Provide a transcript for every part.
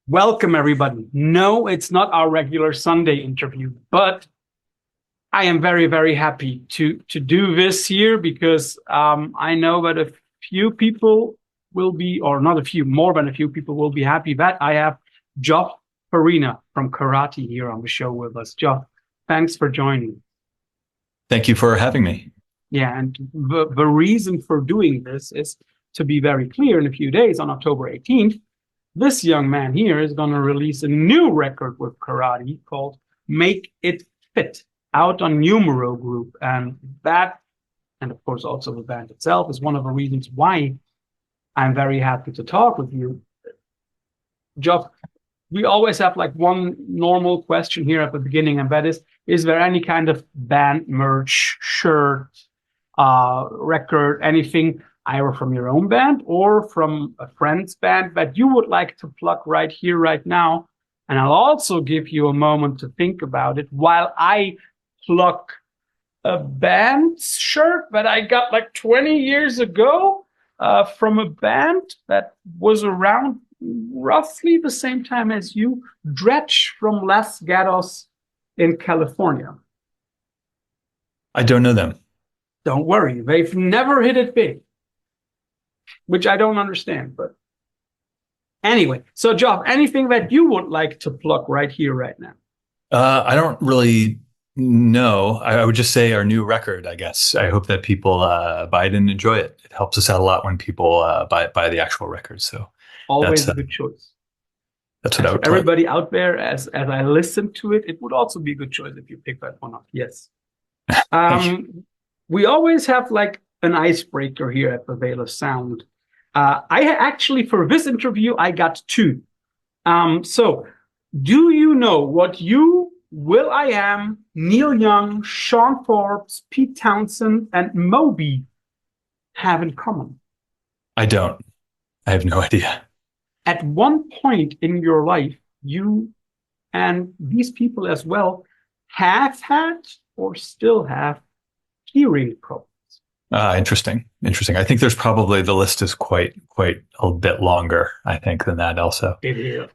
Welcome, everybody. No, it's not our regular Sunday interview, but I am very, very happy to do this here because I know that a few people will be, or not a few, more than a few people will be happy that I have Geoff Farina from Karate here on the show with us. Geoff, thanks for joining. Thank you for having me. Yeah, and the reason for doing this is to be very clear. In a few days, on October 18th, this young man here is going to release a new record with karate called Make It Fit out on Numero Group. And that, and of course also the band itself, is one of the reasons why I'm very happy to talk with you. Geoff, we always have like one normal question here at the beginning, and that is there any kind of band merch, shirt, record, anything either from your own band or from a friend's band that you would like to plug right here, right now? And I'll also give you a moment to think about it while I pluck a band shirt that I got like 20 years ago from a band that was around roughly the same time as you, Dredge from Las Gatos in California. I don't know them. Don't worry, they've never hit it big, which I don't understand. But anyway, so Geoff, anything that you would like to plug right here, right now? I don't really know. I would just say our new record, I guess. I hope that people buy it and enjoy it. It helps us out a lot when people buy the actual record. So always a good choice. That's what I would everybody out there, as I listen to it, it would also be a good choice if you pick that one up. Yes. We always have like an icebreaker here at the Veil of Sound. I actually, for this interview, I got two. So do you know what you, will.i.am, Neil Young, Sean Forbes, Pete Townsend, and Moby have in common? I don't. I have no idea. At one point in your life, you and these people as well have had or still have hearing problems. Interesting. I think there's probably, the list is quite a bit longer, I think, than that also.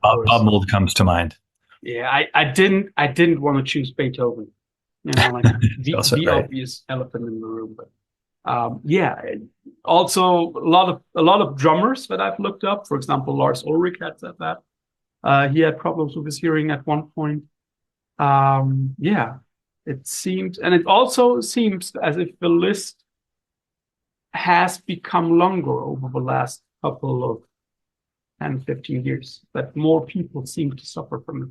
Bob Mould comes to mind. Yeah, I didn't want to choose Beethoven. You know, like the right. Obvious elephant in the room. But yeah, also a lot of drummers that I've looked up. For example, Lars Ulrich had said that. He had problems with his hearing at one point. Yeah, it seems, and it also seems as if the list has become longer over the last couple of 10, 15 years, that more people seem to suffer from it.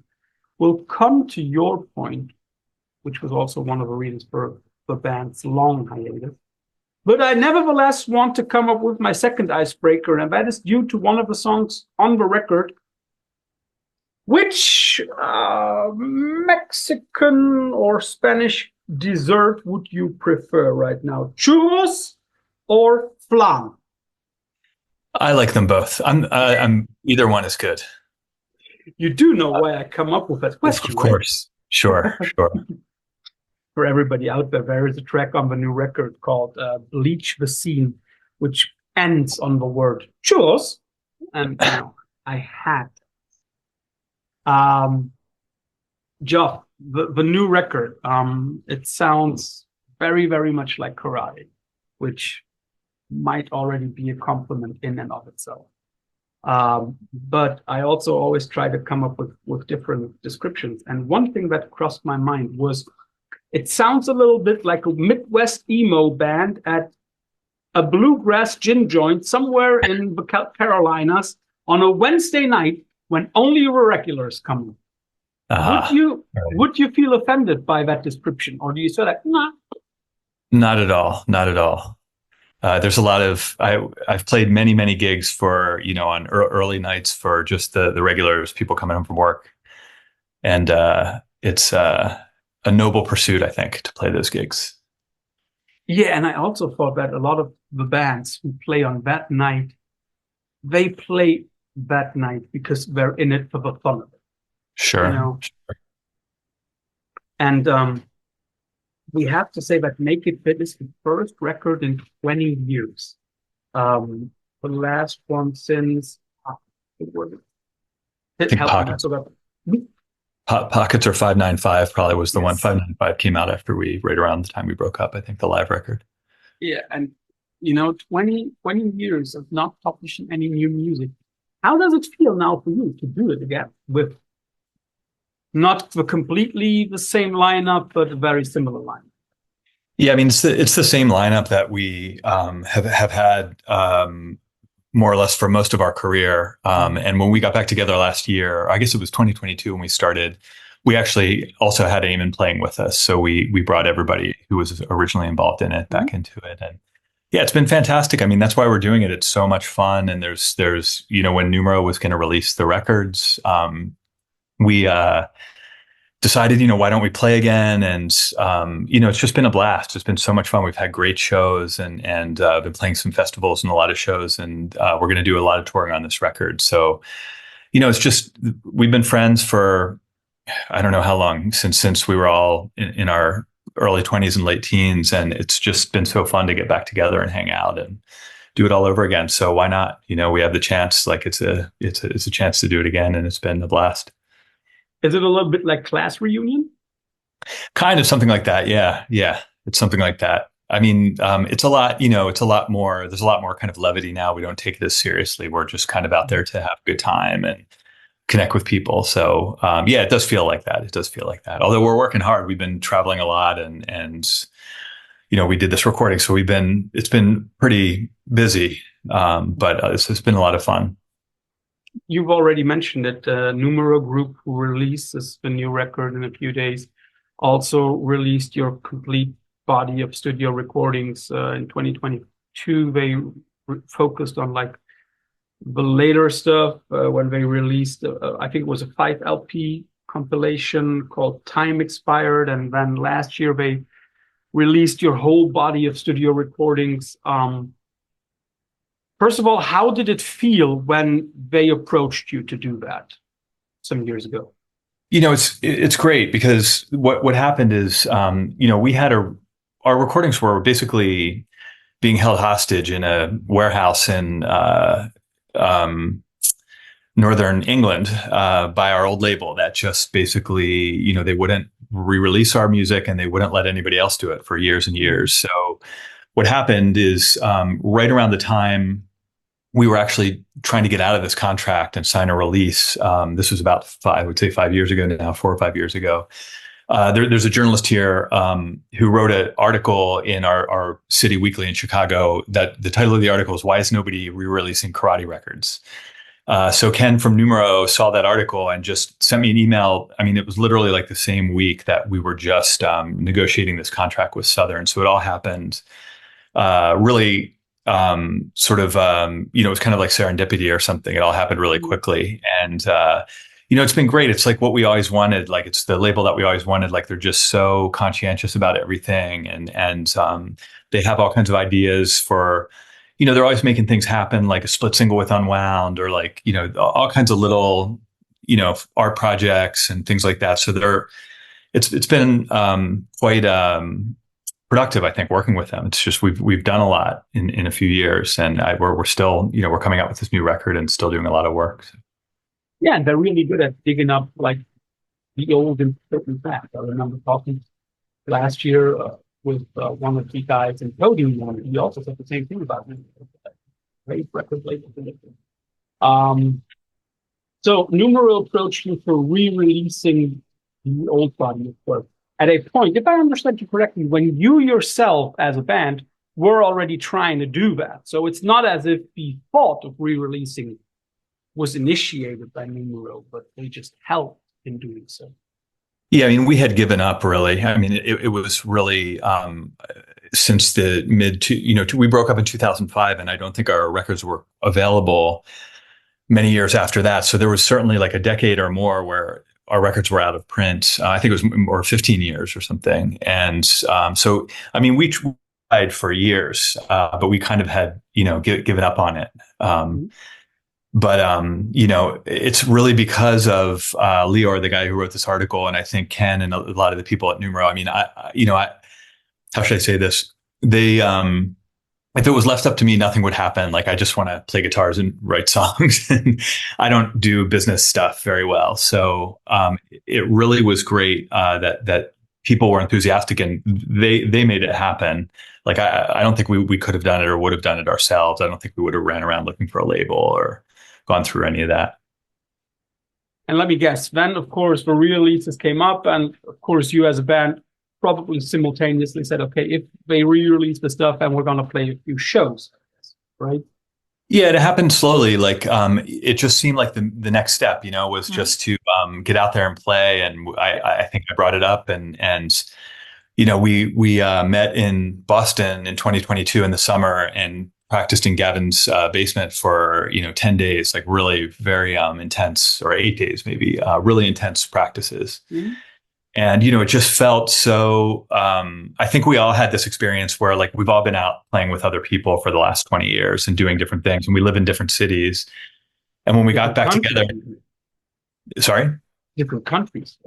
We'll come to your point, which was also one of the reasons for the band's long hiatus. But I nevertheless want to come up with my second icebreaker, and that is due to one of the songs on the record. Which Mexican or Spanish dessert would you prefer right now? Churros or flan? I like them both. I'm either one is good. You do know why I come up with that question, of course. Right? Sure. For everybody out there is a track on the new record called Bleach the Scene, which ends on the word churros. And you know, I had Geoff, the new record, it sounds very, very much like karate, which might already be a compliment in and of itself. But I also always try to come up with different descriptions. And one thing that crossed my mind was, it sounds a little bit like a Midwest emo band at a bluegrass gin joint somewhere in the Carolinas on a Wednesday night when only the regulars come in. Would you feel offended by that description, or do you say that, nah? Not at all. There's a lot of, I've played many gigs for, on early nights for just the regulars, people coming home from work, and it's a noble pursuit, I think, to play those gigs. Yeah, and I also thought that a lot of the bands who play on that night, they play that night because they're in it for the fun of it. Sure. Sure. And we have to say that Make It Fit is the first record in 20 years. The last one since I think Help me out. So that Pockets or 595 probably was the one. yes, 595 came out after right around the time we broke up, I think, the live record. yeah, and 20 years of not publishing any new music. How does it feel now for you to do it again with not completely the same lineup, but a very similar lineup? Yeah, I mean, it's the same lineup that we have had more or less for most of our career. And when we got back together last year, I guess it was 2022 when we started, we actually also had Eamon playing with us. So we brought everybody who was originally involved in it back into it. And yeah, it's been fantastic. I mean, that's why we're doing it. It's so much fun. And there's when Numero was going to release the records, we decided, why don't we play again? And, it's just been a blast. It's been so much fun. We've had great shows and been playing some festivals and a lot of shows. And we're going to do a lot of touring on this record. So, it's just, we've been friends for, I don't know how long, since we were all in our early 20s and late teens. And it's just been so fun to get back together and hang out and do it all over again. So why not? We have the chance, like it's a chance to do it again. And it's been a blast. Is it a little bit like class reunion? Kind of something like that. Yeah. Yeah. It's something like that. I mean, it's a lot, it's a lot more, there's a lot more kind of levity now. We don't take it as seriously. We're just kind of out there to have a good time and connect with people. So, yeah, it does feel like that. It does feel like that. Although we're working hard, we've been traveling a lot and we did this recording. So it's been pretty busy. But it's been a lot of fun. You've already mentioned it. Numero Group, who releases the new record in a few days, also released your complete body of studio recordings in 2022. They focused on like the later stuff when they released, I think it was a 5 LP compilation called Time Expired. And then last year they released your whole body of studio recordings. First of all, how did it feel when they approached you to do that some years ago? It's great because what happened is, we had our recordings were basically being held hostage in a warehouse in northern England by our old label that just basically, they wouldn't re-release our music and they wouldn't let anybody else do it for years and years. So what happened is right around the time we were actually trying to get out of this contract and sign a release. This was about 5 years ago now, 4 or 5 years ago. There's a journalist here who wrote an article in our city weekly in Chicago that the title of the article is "Why is Nobody Re-Releasing Karate Records?" So Ken from Numero saw that article and just sent me an email. I mean, it was literally like the same week that we were just negotiating this contract with Southern. So it all happened really sort of, it was kind of like serendipity or something. It all happened really quickly. And, it's been great. It's like what we always wanted. Like it's the label that we always wanted. Like they're just so conscientious about everything. And they have all kinds of ideas for, they're always making things happen, like a split single with Unwound or like, all kinds of little, art projects and things like that. So it's been quite productive, I think, working with them. It's just we've done a lot in a few years, and we're still, we're coming out with this new record and still doing a lot of work. So. Yeah, and they're really good at digging up like the old important facts. I remember talking last year with one of the guys in Coding, and he also said the same thing about him. Great record label. So Numero approached you for re-releasing the old body of work at a point, if I understand you correctly, when you yourself as a band were already trying to do that. So it's not as if the thought of re-releasing was initiated by Numero, but they just helped in doing so. Yeah, I mean, we had given up really. I mean, it was really since the we broke up in 2005, and I don't think our records were available many years after that. So there was certainly like a decade or more where our records were out of print. I think it was more 15 years or something. And so, I mean, we tried for years, but we kind of had, given up on it. But, it's really because of Lior, the guy who wrote this article, and I think Ken and a lot of the people at Numero. I mean, how should I say this? They, if it was left up to me, nothing would happen. Like I just want to play guitars and write songs, and I don't do business stuff very well. So it really was great that people were enthusiastic and they made it happen. Like I don't think we could have done it or would have done it ourselves. I don't think we would have ran around looking for a label or gone through any of that. And let me guess, then of course the re-releases came up, and of course you as a band probably simultaneously said, okay, if they re-release the stuff and we're gonna play a few shows, right? Yeah, it happened slowly. Like it just seemed like the next step, was just to get out there and play. And I think I brought it up, and we met in Boston in 2022 in the summer and practiced in Gavin's basement for 10 days, like really very intense, or 8 days maybe, really intense practices. Mm-hmm. And, it just felt so, I think we all had this experience where like we've all been out playing with other people for the last 20 years and doing different things, and we live in different cities. And when we got back together, sorry? Different countries.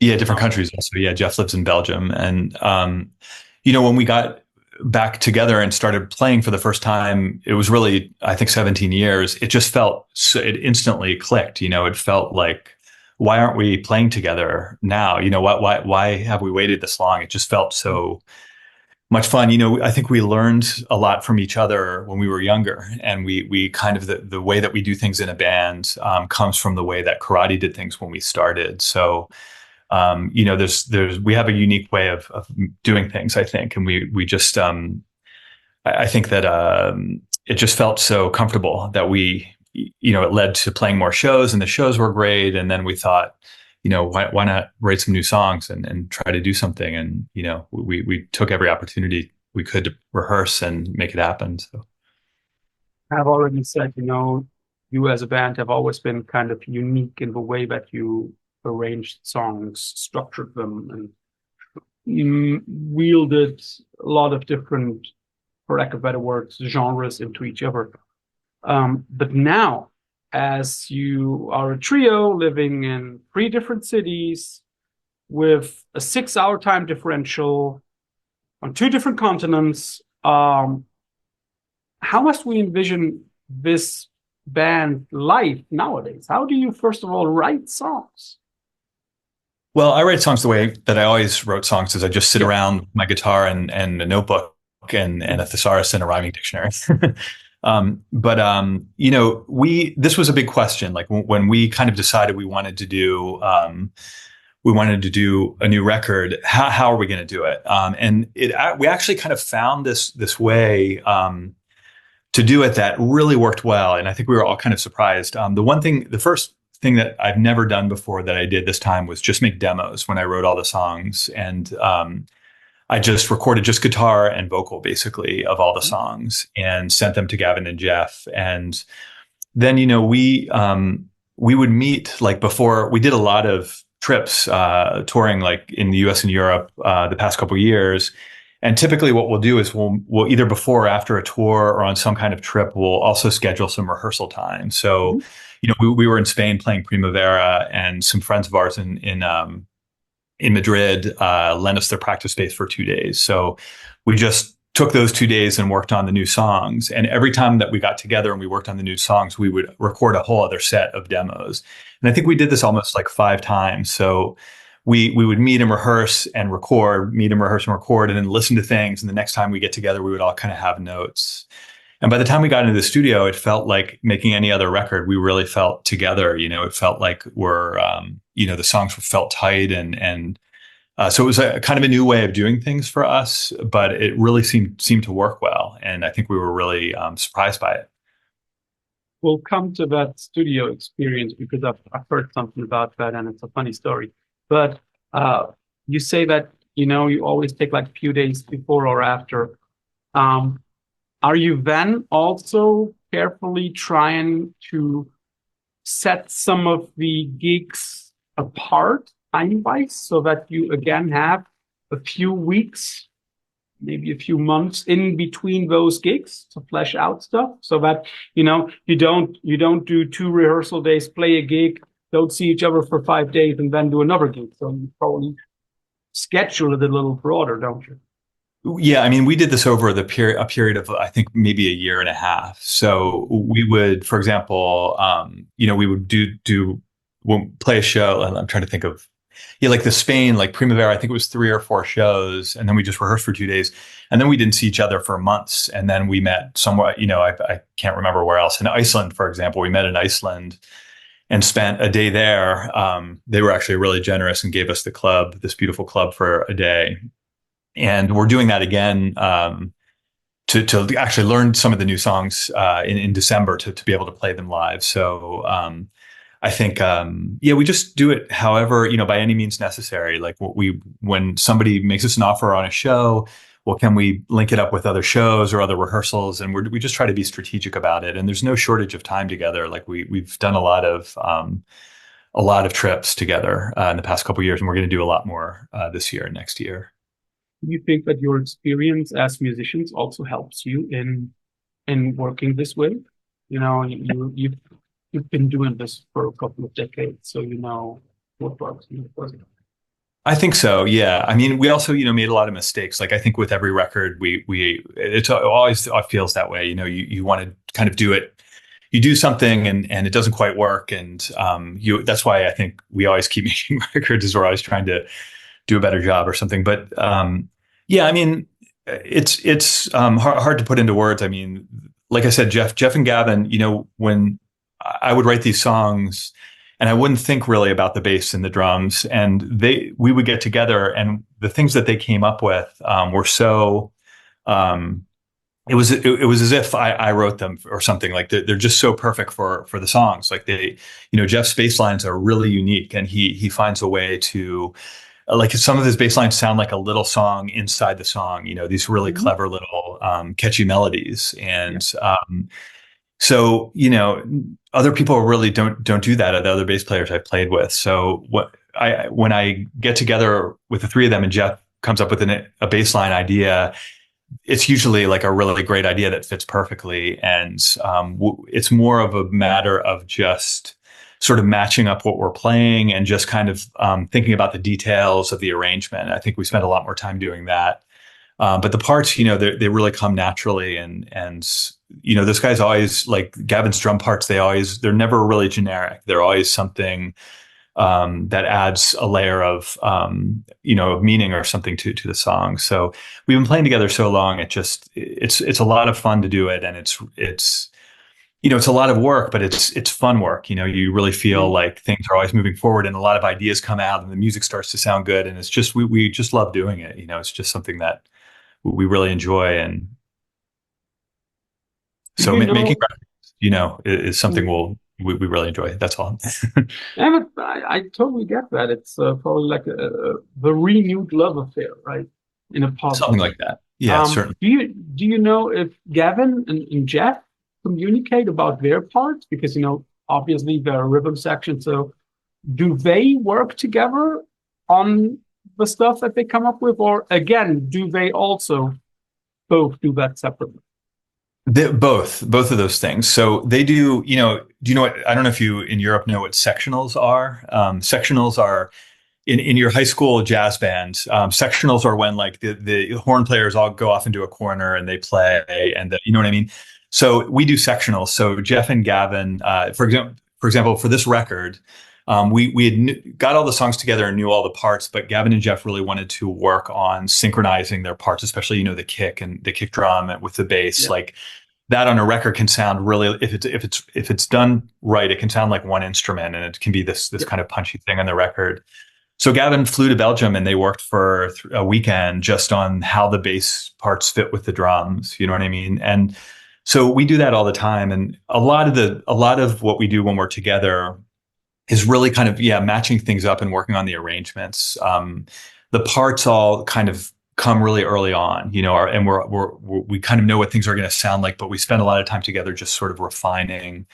Yeah, different countries also. Yeah, Geoff lives in Belgium. And, when we got back together and started playing for the first time, it was really, I think, 17 years. It just felt, it instantly clicked. It felt like, why aren't we playing together now? Why have we waited this long? It just felt so much fun. I think we learned a lot from each other when we were younger, and we kind of, the way that we do things in a band comes from the way that karate did things when we started. So, we have a unique way of doing things, I think. And we just, I think that it just felt so comfortable that it led to playing more shows, and the shows were great. And then we thought, why not write some new songs and try to do something? And, we took every opportunity we could to rehearse and make it happen. So I've already said, you as a band have always been kind of unique in the way that you arranged songs, structured them, and wielded a lot of different, for lack of better words, genres into each other. But now, as you are a trio living in 3 different cities with a 6-hour time differential on 2 different continents, how must we envision this band life nowadays? How do you, first of all, write songs? Well, I write songs the way that I always wrote songs, is I just sit around with my guitar and a notebook and a thesaurus and a rhyming dictionary. This was a big question. Like when we kind of decided we wanted to do a new record, how are we going to do it? We actually kind of found this way to do it that really worked well. And I think we were all kind of surprised. The first thing that I've never done before that I did this time was just make demos when I wrote all the songs. And I just recorded just guitar and vocal, basically, of all the songs, and sent them to Gavin and Geoff. And then, we would meet, like, before. We did a lot of trips, touring, like in the US and Europe, the past couple of years. And typically what we'll do is we'll either before or after a tour or on some kind of trip, we'll also schedule some rehearsal time. So, we were in Spain playing Primavera, and some friends of ours in Madrid lent us their practice space for 2 days. So we just took those 2 days and worked on the new songs. And every time that we got together and we worked on the new songs, we would record a whole other set of demos. And I think we did this almost like 5 times. So we would meet and rehearse and record, and then listen to things. And the next time we get together, we would all kind of have notes. And by the time we got into the studio, it felt like making any other record. We really felt together. It felt like the songs felt tight, and so it was a kind of a new way of doing things for us. But it really seemed to work well, and I think we were really surprised by it. We'll come to that studio experience because I've heard something about that, and it's a funny story. But you say that you always take like a few days before or after. Are you then also carefully trying to set some of the gigs apart time-wise so that you again have a few weeks, maybe a few months in between those gigs to flesh out stuff, so that you don't do 2 rehearsal days, play a gig, don't see each other for 5 days, and then do another gig? So you probably schedule it a little broader, don't you? Yeah, I mean, we did this over a period of, I think, maybe a year and a half. So we would, for example, we would we'll play a show. And I'm trying to think of, yeah, like the Spain, like Primavera. I think it was 3 or 4 shows, and then we just rehearsed for 2 days, and then we didn't see each other for months, and then we met somewhere. I can't remember where else. In Iceland, for example, we met in Iceland and spent a day there. They were actually really generous and gave us the club, this beautiful club, for a day. And we're doing that again to actually learn some of the new songs in December to be able to play them live. So I think we just do it however, by any means necessary. Like when somebody makes us an offer on a show, well, can we link it up with other shows or other rehearsals? And we just try to be strategic about it. And there's no shortage of time together. Like we've done a lot of trips together in the past couple of years, and we're going to do a lot more this year and next year. Do you think that your experience as musicians also helps you in working this way? You've been doing this for a couple of decades, so you know what works and what doesn't. I think so. Yeah. I mean, we also, made a lot of mistakes. Like I think with every record, it always feels that way. You want to kind of do it. You do something and it doesn't quite work. And that's why I think we always keep making records, is we're always trying to do a better job or something. But I mean, it's hard to put into words. I mean, like I said, Geoff and Gavin, when I would write these songs and I wouldn't think really about the bass and the drums, and we would get together, and the things that they came up with were so. It was as if I wrote them or something. Like they're just so perfect for the songs. Like Geoff's bass lines are really unique, and he finds a way to. Like some of his bass lines sound like a little song inside the song, these really clever little catchy melodies. And so, other people really don't do that, the other bass players I've played with. So when I get together with the three of them and Geoff comes up with a bass line idea, it's usually like a really great idea that fits perfectly. And it's more of a matter of just sort of matching up what we're playing and just kind of thinking about the details of the arrangement. I think we spent a lot more time doing that. But the parts, they really come naturally. And those guys always, like Gavin's drum parts, they're never really generic. They're always something that adds a layer of, of meaning or something to the song. So we've been playing together so long. It's a lot of fun to do it. And it's a lot of work, but it's fun work. You really feel like things are always moving forward, and a lot of ideas come out, and the music starts to sound good. And it's just we just love doing it. It's just something that we really enjoy, and so making records, is something we really enjoy. That's all. Yeah, but I totally get that. It's probably like the renewed love affair, right? In a positive. Something like that. Yeah, certainly. Do you know if Gavin and Geoff communicate about their parts? Because obviously they're a rhythm section, so do they work together on the stuff that they come up with, or again, do they also both do that separately? Both of those things. So they do. Do you know what? I don't know if you in Europe know what sectionals are. Sectionals are in your high school jazz band. Sectionals are when like the horn players all go off into a corner and they play, and you know what I mean. So we do sectionals. So Geoff and Gavin, for example, for this record, we had got all the songs together and knew all the parts, but Gavin and Geoff really wanted to work on synchronizing their parts, especially the kick and the kick drum with the bass. Yeah. Like that on a record can sound really, if it's done right, it can sound like one instrument, and it can be this kind of punchy thing on the record. So Gavin flew to Belgium, and they worked for a weekend just on how the bass parts fit with the drums. You know what I mean? And so we do that all the time, and a lot of what we do when we're together is really kind of matching things up and working on the arrangements. The parts all kind of come really early on, and we kind of know what things are going to sound like, but we spend a lot of time together just sort of refining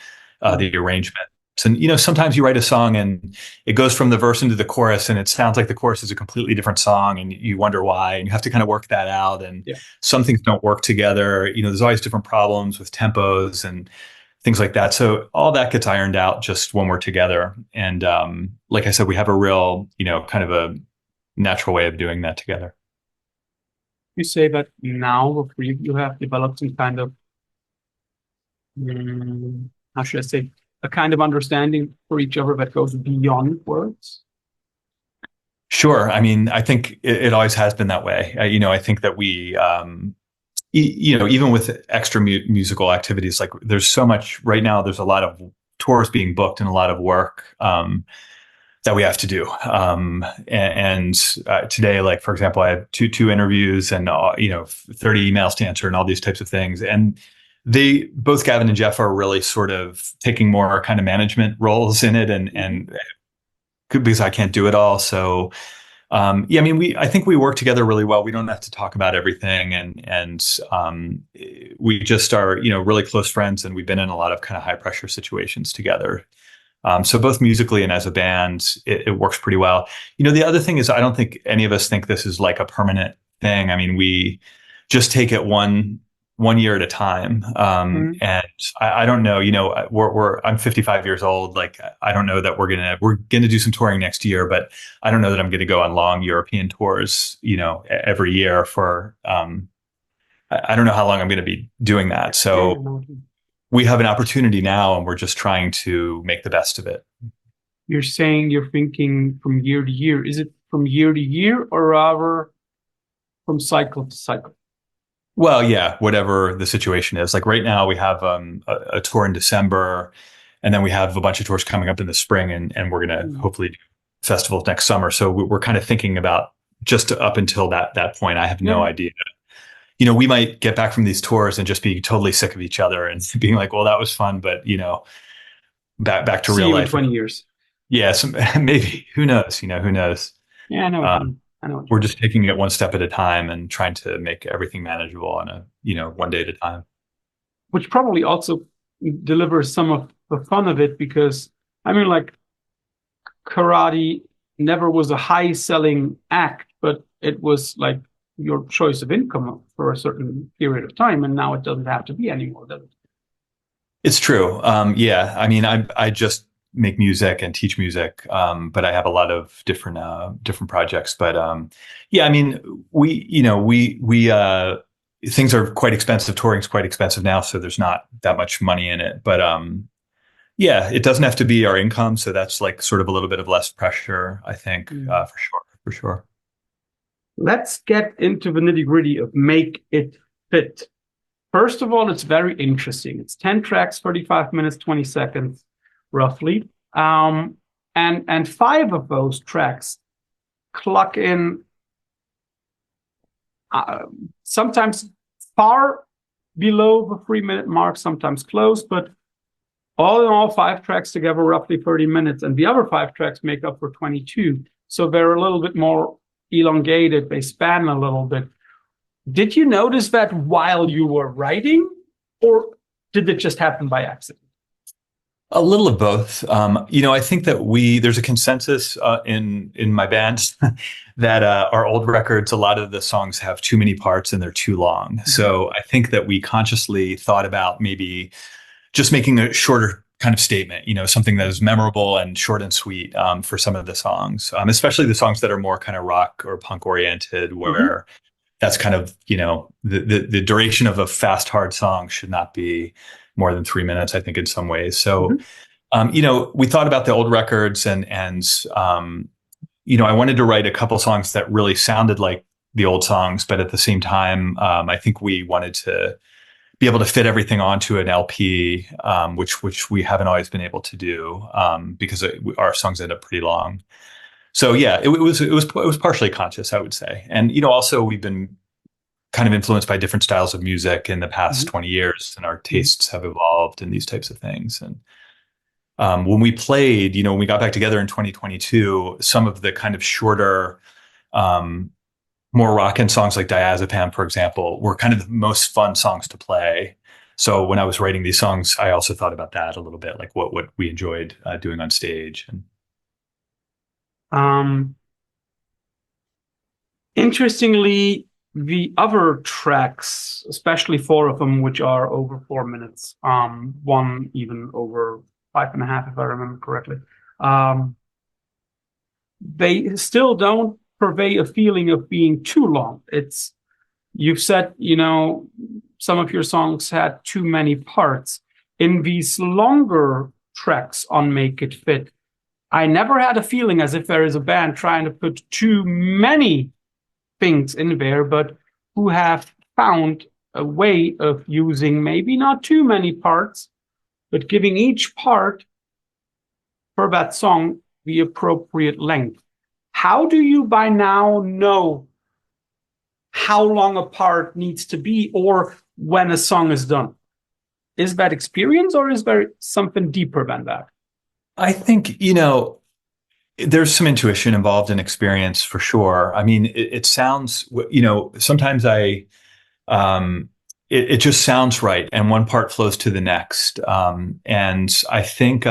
the arrangement. And sometimes you write a song and it goes from the verse into the chorus, and it sounds like the chorus is a completely different song, and you wonder why, and you have to kind of work that out. And some things don't work together. There's always different problems with tempos and things like that. So all that gets ironed out just when we're together. And like I said, we have a real, kind of a natural way of doing that together. You say that now, or you have developed some kind of, how should I say, a kind of understanding for each other that goes beyond words. Sure. I mean, I think it always has been that way. I think that we, even with extra musical activities, like there's so much right now, there's a lot of tours being booked and a lot of work that we have to do. Today, like, for example, I have two interviews and, 30 emails to answer and all these types of things. And both Gavin and Geoff are really sort of taking more kind of management roles in it and because I can't do it all. So, I mean, I think we work together really well. We don't have to talk about everything, and we just are, really close friends, and we've been in a lot of kind of high pressure situations together. So both musically and as a band, it works pretty well. The other thing is, I don't think any of us think this is like a permanent thing. I mean, we just take it one year at a time. And I don't know, I'm 55 years old. Like, I don't know that we're going to do some touring next year, but I don't know that I'm going to go on long European tours, every year for, I don't know how long I'm going to be doing that. So we have an opportunity now and we're just trying to make the best of it. You're saying you're thinking from year to year. Is it from year to year or rather from cycle to cycle? Well, yeah, whatever the situation is. Like right now, we have a tour in December, and then we have a bunch of tours coming up in the spring, and we're going to hopefully do festivals next summer. So we're kind of thinking about just up until that point. I have no idea. We might get back from these tours and just be totally sick of each other and being like, "Well, that was fun," but back to real life. In 20 years. Yeah, maybe. Who knows? Who knows? Yeah, I know. We're just taking it one step at a time and trying to make everything manageable on a, one day at a time. Which probably also delivers some of the fun of it because, I mean, like, karate never was a high selling act, but it was like your choice of income for a certain period of time. And now it doesn't have to be anymore, does it? It's true. Yeah. I mean, I just make music and teach music, but I have a lot of different projects. But yeah, I mean, we things are quite expensive. Touring's quite expensive now, so there's not that much money in it. But yeah, it doesn't have to be our income, so that's like sort of a little bit of less pressure, I think, for sure. Let's get into the nitty-gritty of make it fit. First of all, it's very interesting. It's 10 tracks, 35 minutes, 20 seconds. Roughly. And 5 of those tracks clock in sometimes far below the 3-minute mark, sometimes close, but all in all, 5 tracks together, roughly 30 minutes. And the other 5 tracks make up for 22. So they're a little bit more elongated. They span a little bit. Did you notice that while you were writing, or did it just happen by accident? A little of both. I think that there's a consensus in my band that our old records, a lot of the songs have too many parts and they're too long. Mm-hmm. So I think that we consciously thought about maybe just making a shorter kind of statement, something that is memorable and short and sweet for some of the songs, especially the songs that are more kind of rock or punk oriented, where that's kind of, the duration of a fast, hard song should not be more than 3 minutes, I think, in some ways. So, we thought about the old records and I wanted to write a couple songs that really sounded like the old songs, but at the same time, I think we wanted to be able to fit everything onto an LP, which we haven't always been able to do because our songs end up pretty long. So yeah, it was partially conscious, I would say, and also we've been kind of influenced by different styles of music in the past 20 years, and our tastes have evolved in these types of things. And when we played, when we got back together in 2022, some of the kind of shorter, more rockin' songs like Diazepam, for example, were kind of the most fun songs to play. So when I was writing these songs, I also thought about that a little bit, like what we enjoyed doing on stage. And interestingly, the other tracks, especially 4 of them, which are over 4 minutes, one even over 5.5, if I remember correctly, they still don't purvey a feeling of being too long. It's You've said, you know, some of your songs had too many parts. In these longer tracks on Make It Fit, I never had a feeling as if there is a band trying to put too many things in there, but who have found a way of using maybe not too many parts, but giving each part for that song the appropriate length. How do you by now know how long a part needs to be or when a song is done? Is that experience or is there something deeper than that? I think, you know, there's some intuition involved in experience for sure. I mean, it sounds, you know, sometimes it just sounds right and one part flows to the next. And I think,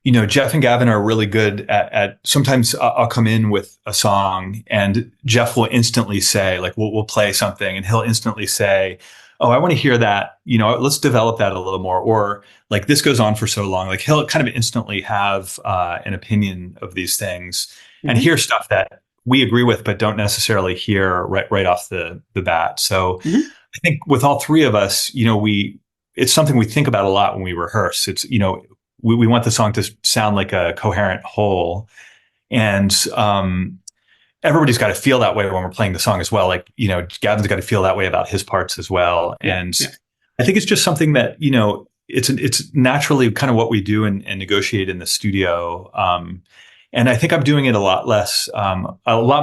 you know, Geoff and Gavin are really good at sometimes I'll come in with a song and Geoff will instantly say, like, we'll play something and he'll instantly say, oh, I want to hear that. You know, let's develop that a little more. Or like, this goes on for so long. Like, he'll kind of instantly have an opinion of these things and hear stuff that we agree with, but don't necessarily hear right off the bat. So I think with all three of us, you know, it's something we think about a lot when we rehearse. It's, you know, we want the song to sound like a coherent whole. And everybody's got to feel that way when we're playing the song as well. Like, you know, Gavin's got to feel that way about his parts as well. And I think it's just something that, you know, it's naturally kind of what we do and negotiate in the studio. And I think I'm doing it a lot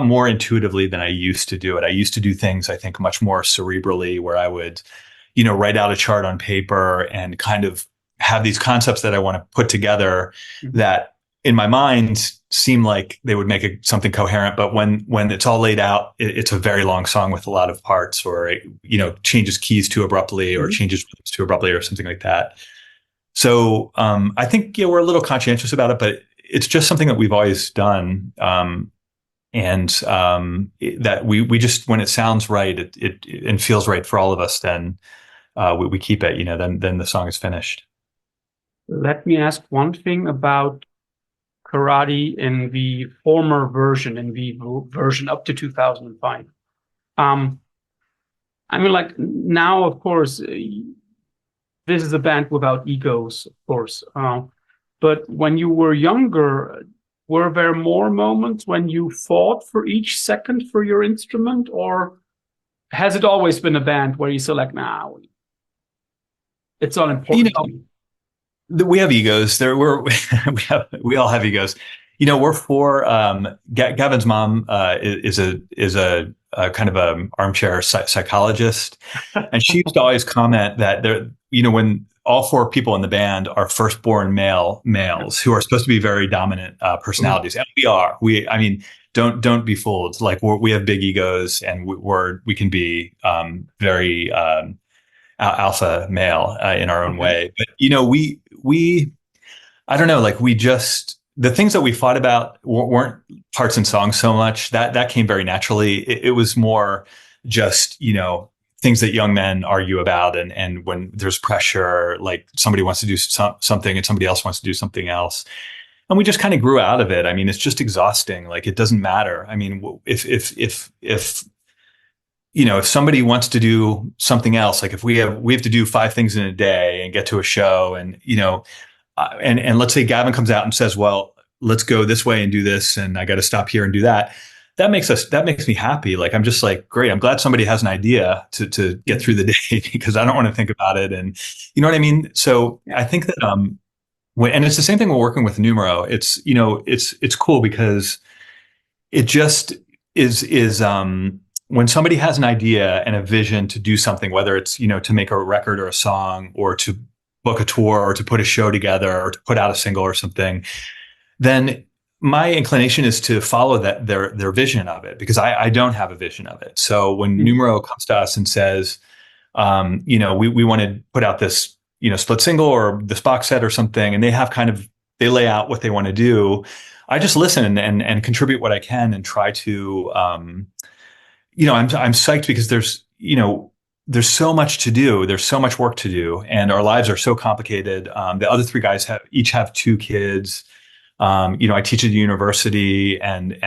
more intuitively than I used to do it. I used to do things, I think, much more cerebrally, where I would, you know, write out a chart on paper and kind of have these concepts that I want to put together that in my mind seem like they would make something coherent. But when it's all laid out, it's a very long song with a lot of parts, or it, you know, changes keys too abruptly or changes rhythms too abruptly or something like that. So I think, yeah, we're a little conscientious about it, but it's just something that we've always done. That we just, when it sounds right, it and feels right for all of us, then we keep it, you know, then the song is finished. Let me ask one thing about karate in the former version, in the version up to 2005. I mean, like now, of course, this is a band without egos, of course. But when you were younger, were there more moments when you fought for each second for your instrument, or has it always been a band where you select, nah, it's all important to me? We have egos. We all have egos. You know, we're four. Gavin's mom is a kind of a armchair psychologist, and she used to always comment that there, you know, when all four people in the band are firstborn males who are supposed to be very dominant personalities, and we are. I mean, don't be fooled. Like we have big egos, and we can be very alpha male in our own way. But you know, I don't know, like the things that we fought about weren't parts and songs so much. That came very naturally. It was more just, you know, things that young men argue about, and when there's pressure, like somebody wants to do something and somebody else wants to do something else. And we just kind of grew out of it. I mean, it's just exhausting. Like, it doesn't matter. I mean, if you know, if somebody wants to do something else, like if we have to do 5 things in a day and get to a show, and, you know, and let's say Gavin comes out and says, well, let's go this way and do this, and I got to stop here and do that. That makes me happy. Like, I'm just like, great. I'm glad somebody has an idea to get through the day because I don't want to think about it. And you know what I mean? So I think that, and it's the same thing when working with Numero. It's, you know, it's cool because it just is, when somebody has an idea and a vision to do something, whether it's, you know, to make a record or a song or to book a tour or to put a show together or to put out a single or something, then my inclination is to follow their vision of it, because I don't have a vision of it. So when Numero comes to us and says, you know, we want to put out this, you know, split single or this box set or something, and they lay out what they want to do, I just listen and contribute what I can and try to, you know, I'm psyched because there's so much to do. There's so much work to do, and our lives are so complicated. The other 3 guys each have 2 kids. You know, I teach at the university, and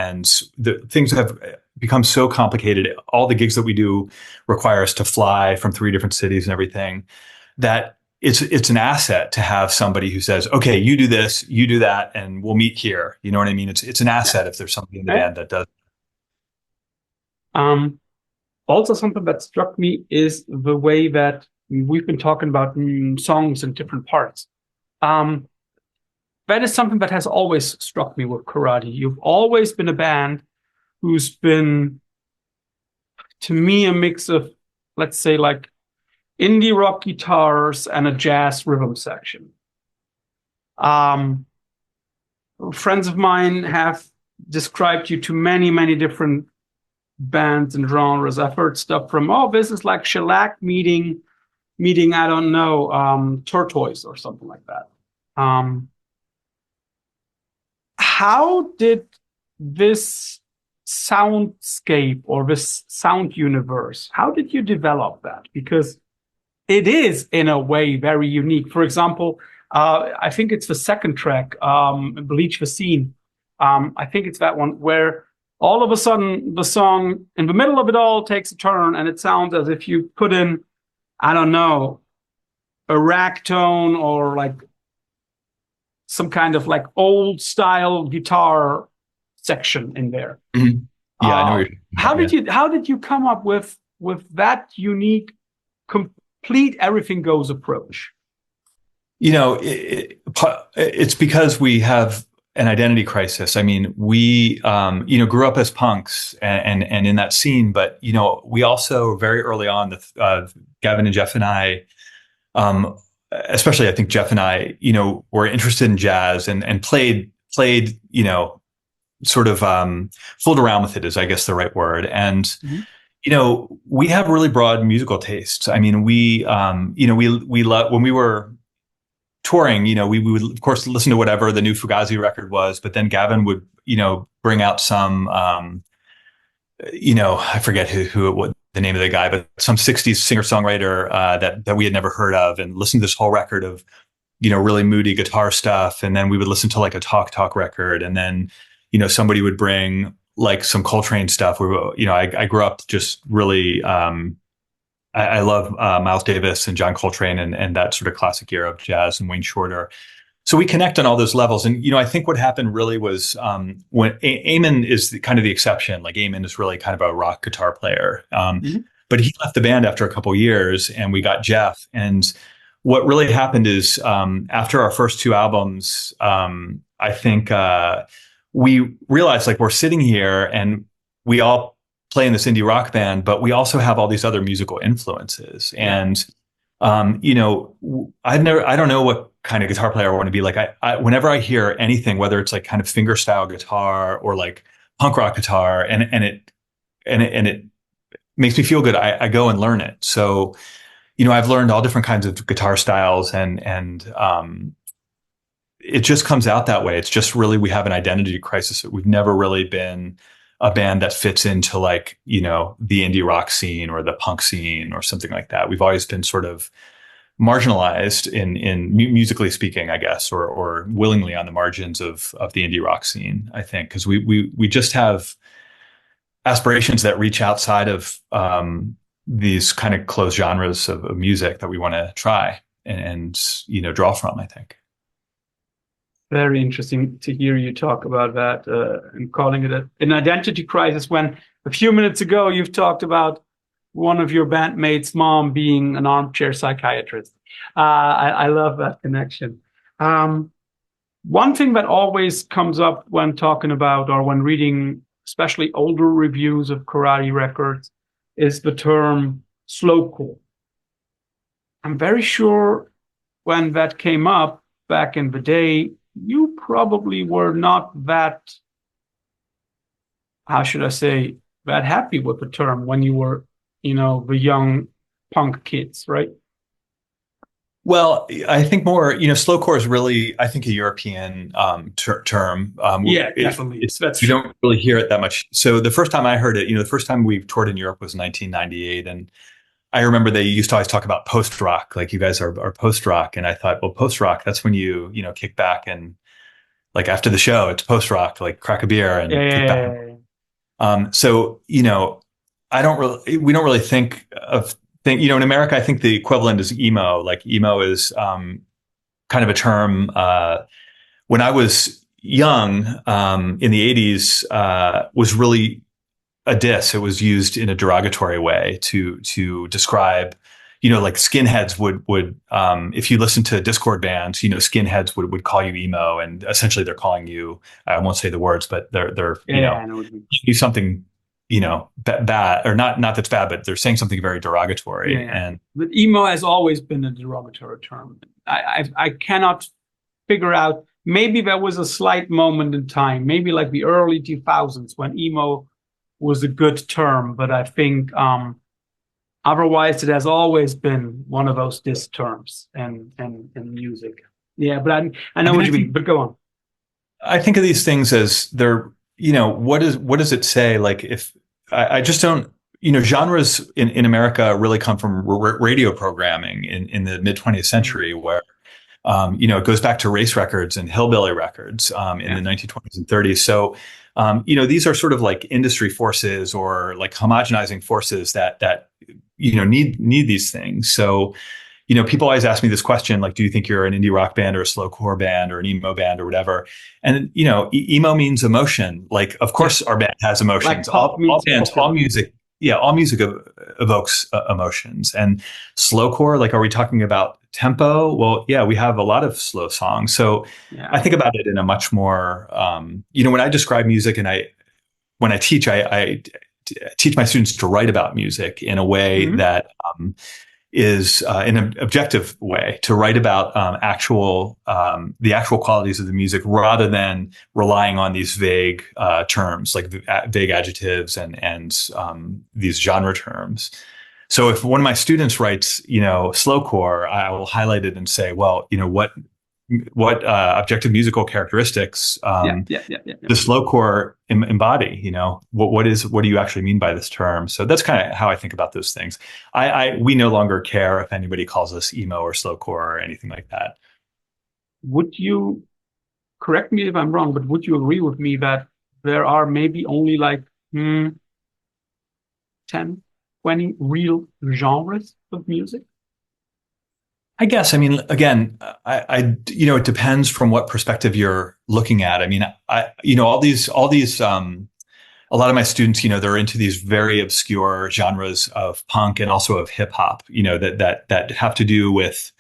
the things have become so complicated. All the gigs that we do require us to fly from 3 different cities and everything, that it's an asset to have somebody who says, okay, you do this, you do that, and we'll meet here. You know what I mean? It's an asset if there's somebody in the band that does. Also, something that struck me is the way that we've been talking about songs in different parts. That is something that has always struck me with karate. You've always been a band who's been, to me, a mix of, let's say, like indie rock guitars and a jazz rhythm section. Friends of mine have described you to many, many different bands and genres. I've heard stuff from, this is like shellac meeting, I don't know, Tortoise or something like that. How did this soundscape or this sound universe, how did you develop that? Because it is, in a way, very unique. For example, I think it's the second track, Bleach the Scene. I think it's that one where all of a sudden the song in the middle of it all takes a turn and it sounds as if you put in, I don't know, a rag tone or like some kind of like old style guitar section in there. Mm-hmm. Yeah, I know what you're how did you come up with that unique, complete everything goes approach? It's because we have an identity crisis. I mean, we grew up as punks and in that scene, but we also very early on, Gavin and Geoff and I, especially I think Geoff and I, were interested in jazz and played, sort of fooled around with it is, I guess, the right word. And we have really broad musical tastes. I mean, we love when we were touring, we would of course listen to whatever the new Fugazi record was, but then Gavin would, bring out some, I forget what the name of the guy, but some 60s singer-songwriter that we had never heard of, and listen to this whole record of, really moody guitar stuff. And then we would listen to like a talk record. And then, somebody would bring like some Coltrane stuff. I grew up just really, I love Miles Davis and John Coltrane and that sort of classic era of jazz and Wayne Shorter. So we connect on all those levels. And, I think what happened really was when Eamon is kind of the exception. Like Eamon is really kind of a rock guitar player. But he left the band after a couple years and we got Geoff. And what really happened is after our first 2 albums, I think we realized like we're sitting here and we all play in this indie rock band, but we also have all these other musical influences. And, I don't know what kind of guitar player I want to be. Like whenever I hear anything, whether it's like kind of finger style guitar or like punk rock guitar, and it makes me feel good, I go and learn it. So, I've learned all different kinds of guitar styles and it just comes out that way. It's just really, we have an identity crisis. We've never really been a band that fits into like, the indie rock scene or the punk scene or something like that. We've always been sort of marginalized in musically speaking, I guess, or willingly on the margins of the indie rock scene, I think, because we just have aspirations that reach outside of these kind of closed genres of music that we want to try and draw from, I think. Very interesting to hear you talk about that and calling it an identity crisis when a few minutes ago you've talked about one of your bandmates' mom being an armchair psychiatrist. I love that connection. One thing that always comes up when talking about or when reading especially older reviews of karate records is the term slowcore. I'm very sure when that came up back in the day, you probably were not that, how should I say, that happy with the term when you were, the young punk kids, right? Well, I think more, slowcore is really, I think, a European term. Definitely. You don't really hear it that much. So the first time I heard it, the first time we toured in Europe was 1998. And I remember they used to always talk about post rock, like you guys are post rock. And I thought, well, post rock, that's when you kick back and like after the show, it's post rock, like crack a beer and kick back. So, we don't really in America, I think the equivalent is emo. Like emo is kind of a term. When I was young, in the 80s, was really a diss. It was used in a derogatory way to describe, like skinheads would if you listen to Discord bands, skinheads would call you emo, and essentially they're calling you, I won't say the words, but they're I know what you mean. do something, bad, or not that's bad, but they're saying something very derogatory. Yeah. And But emo has always been a derogatory term. I cannot figure out. Maybe there was a slight moment in time, maybe like the early 2000s, when emo was a good term, but I think otherwise it has always been one of those diss terms and music. Yeah, but I know what you mean. But go on. I think of these things as they're, what does it say? Like, if I just don't, genres in America really come from radio programming in the mid 20th century, where it goes back to race records and hillbilly records in the 1920s and 30s. So, these are sort of like industry forces, or like homogenizing forces that need these things. So, people always ask me this question, like, do you think you're an indie rock band or a slowcore band or an emo band or whatever? And emo means emotion. Like, of course, our band has emotions. Like all bands, all music. Yeah, all music evokes emotions. And slowcore, like, are we talking about tempo? Well, yeah, we have a lot of slow songs. So I think about it in a much more, when I describe music, and when I teach, I teach my students to write about music in a way that is in an objective way, to write about the actual qualities of the music, rather than relying on these vague terms, like vague adjectives and these genre terms. So if one of my students writes, slowcore, I will highlight it and say, well, what objective musical characteristics the slowcore embody? What do you actually mean by this term? So that's kind of how I think about those things. We no longer care if anybody calls us emo or slowcore or anything like that. Would you, correct me if I'm wrong, but would you agree with me that there are maybe only like 10, 20 real genres of music? I guess. I mean, again, it depends from what perspective you're looking at. I mean, all these, a lot of my students, they're into these very obscure genres of punk and also of hip hop, that have to do with,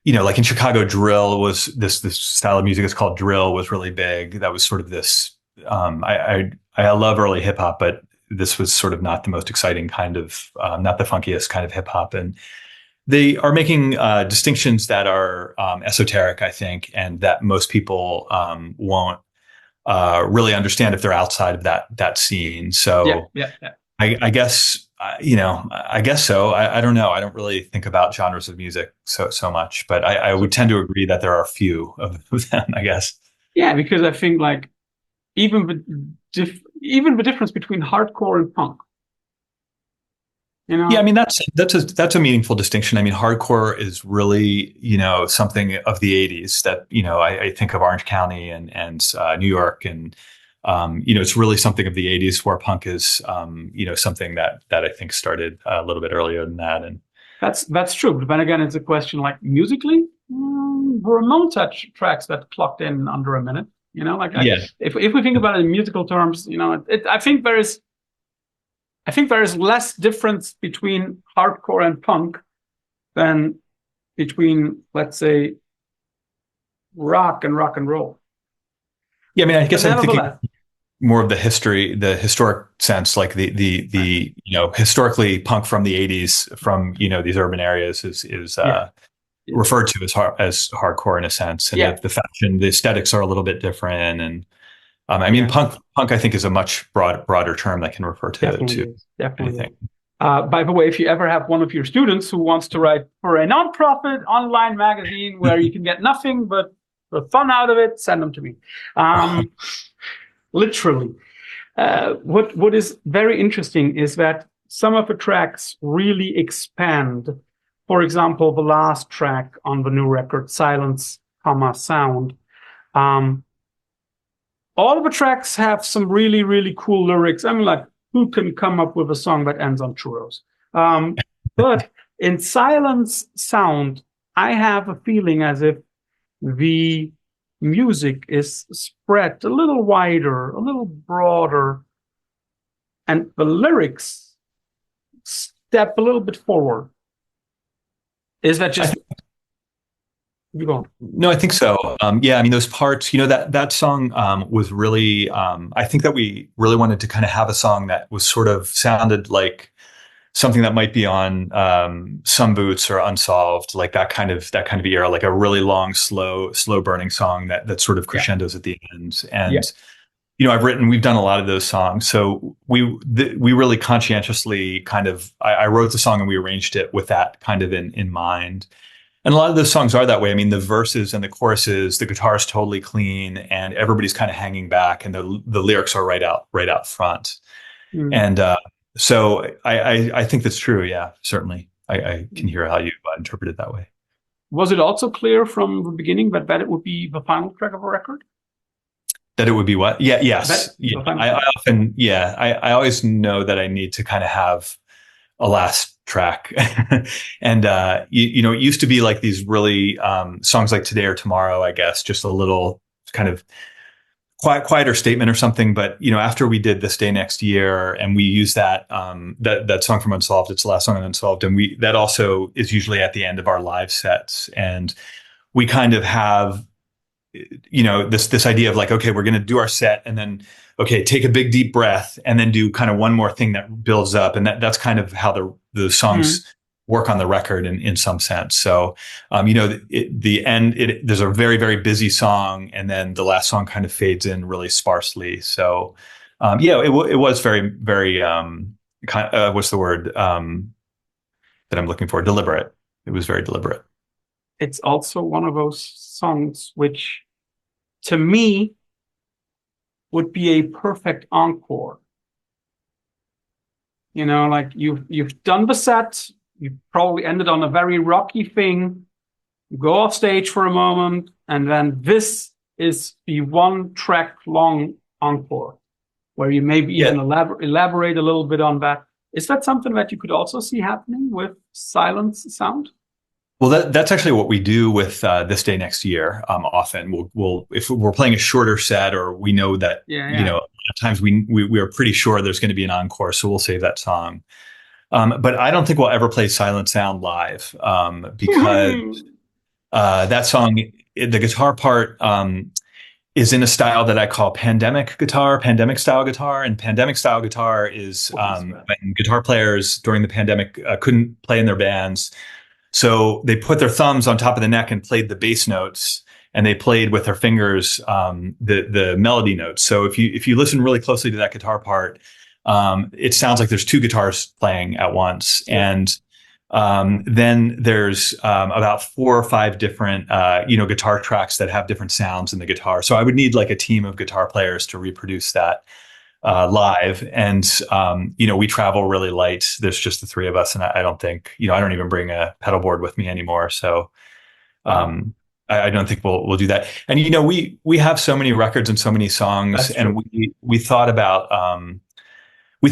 like in Chicago, drill was this style of music is called drill, was really big. That was sort of this, I love early hip hop, but this was sort of not the most exciting kind of, not the funkiest kind of hip hop. And they are making distinctions that are esoteric, I think, and that most people won't really understand if they're outside of that scene. So I guess, I guess so. I don't know. I don't really think about genres of music so much, but I would tend to agree that there are a few of them, I guess. Yeah, because I think like even the difference between hardcore and punk. Yeah, I mean, that's a meaningful distinction. I mean, hardcore is really, something of the 80s that, I think of Orange County and New York, and it's really something of the 80s, where punk is something that I think started a little bit earlier than that. And that's true. But then again, it's a question like musically, Ramones had tracks that clocked in under a minute. If we think about it in musical terms, I think there is less difference between hardcore and punk than between, let's say, rock and roll. Yeah, I mean, I guess I'm thinking more of the historic sense, like the historically punk from the 80s, from these urban areas is referred to as hardcore in a sense, and the fashion, the aesthetics are a little bit different, and I mean, punk I think is a much broader term that can refer to anything. By the way, if you ever have one of your students who wants to write for a nonprofit online magazine where you can get nothing but the fun out of it, send them to me. Literally. What is very interesting is that some of the tracks really expand. For example, the last track on the new record, Silence, Sound, all of the tracks have some really, really cool lyrics. I mean, like, who can come up with a song that ends on churros? But in Silence Sound, I have a feeling as if the music is spread a little wider, a little broader, and the lyrics step a little bit forward. Is that just you go? No, I think so. Yeah, I mean, those parts, that song was really, I think that we really wanted to kind of have a song that was sort of sounded like something that might be on Some Boots or Unsolved, like that kind of era, like a really long, slow burning song that sort of crescendos at the end. And we've done a lot of those songs. So we really conscientiously I wrote the song and we arranged it with that kind of in mind. And a lot of those songs are that way. I mean, the verses and the choruses, the guitar is totally clean, and everybody's kind of hanging back, and the lyrics are right out front. And so I think that's true. Yeah, certainly. I can hear how you interpret it that way. Was it also clear from the beginning that it would be the final track of a record? That it would be what? Yeah, yes. Yeah. I always know that I need to kind of have a last track. And it used to be like these really songs like Today or Tomorrow, I guess, just a little kind of quieter statement or something. But after we did This Day Next Year, and we used that song from Unsolved, it's the last song on Unsolved, and that also is usually at the end of our live sets. And we kind of have this idea of like, okay, we're going to do our set, and then okay, take a big deep breath, and then do kind of one more thing that builds up, and that's kind of how the songs work on the record in some sense. So the end, there's a very, very busy song, and then the last song kind of fades in really sparsely. So it was very, very what's the word that I'm looking for? Deliberate. It was very deliberate. It's also one of those songs which, to me, would be a perfect encore. Like you've done the set, you probably ended on a very rocky thing, you go off stage for a moment, and then this is the one track long encore, where you maybe even elaborate a little bit on that. Is that something that you could also see happening with Silence Sound? Well, that's actually what we do with This Day Next Year. Often, we'll if we're playing a shorter set, or we know that at times we are pretty sure there's going to be an encore, so we'll save that song. But I don't think we'll ever play Silent Sound live because that song, the guitar part, is in a style that I call pandemic style guitar. And pandemic style guitar is when guitar players during the pandemic couldn't play in their bands. So they put their thumbs on top of the neck and played the bass notes, and they played with their fingers the melody notes. So if you listen really closely to that guitar part, it sounds like there's two guitars playing at once. And then there's about 4 or 5 different guitar tracks that have different sounds in the guitar. So I would need like a team of guitar players to reproduce that live. And we travel really light. There's just the 3 of us, and I don't think I don't even bring a pedal board with me anymore. So I don't think we'll do that. And we have so many records and so many songs, and we thought about that. We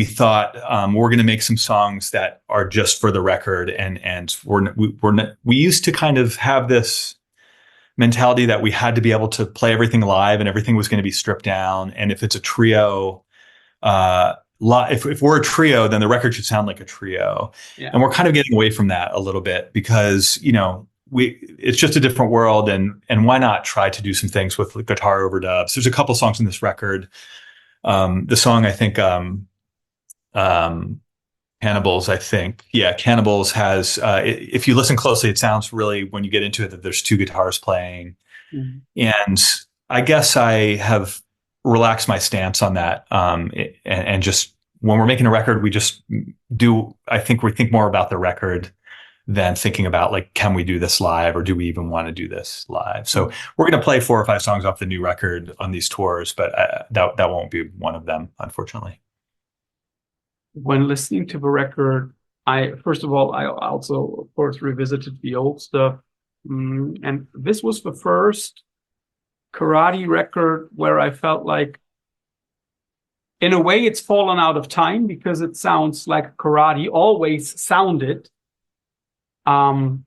thought we're going to make some songs that are just for the record, and we used to kind of have this mentality that we had to be able to play everything live, and everything was going to be stripped down. And if it's a trio, if we're a trio, then the record should sound like a trio. Yeah. And we're kind of getting away from that a little bit because it's just a different world, and why not try to do some things with guitar overdubs? There's a couple songs in this record. The song, I think, Cannibals, I think. Yeah, Cannibals has, if you listen closely, it sounds really, when you get into it, that there's 2 guitars playing. Mm-hmm. And I guess I have relaxed my stance on that. And just, when we're making a record, we just I think we think more about the record than thinking about like, can we do this live, or do we even want to do this live? So we're going to play 4 or 5 songs off the new record on these tours, but that won't be one of them, unfortunately. When listening to the record, I also, of course, revisited the old stuff. And this was the first karate record where I felt like, in a way, it's fallen out of time because it sounds like karate always sounded. And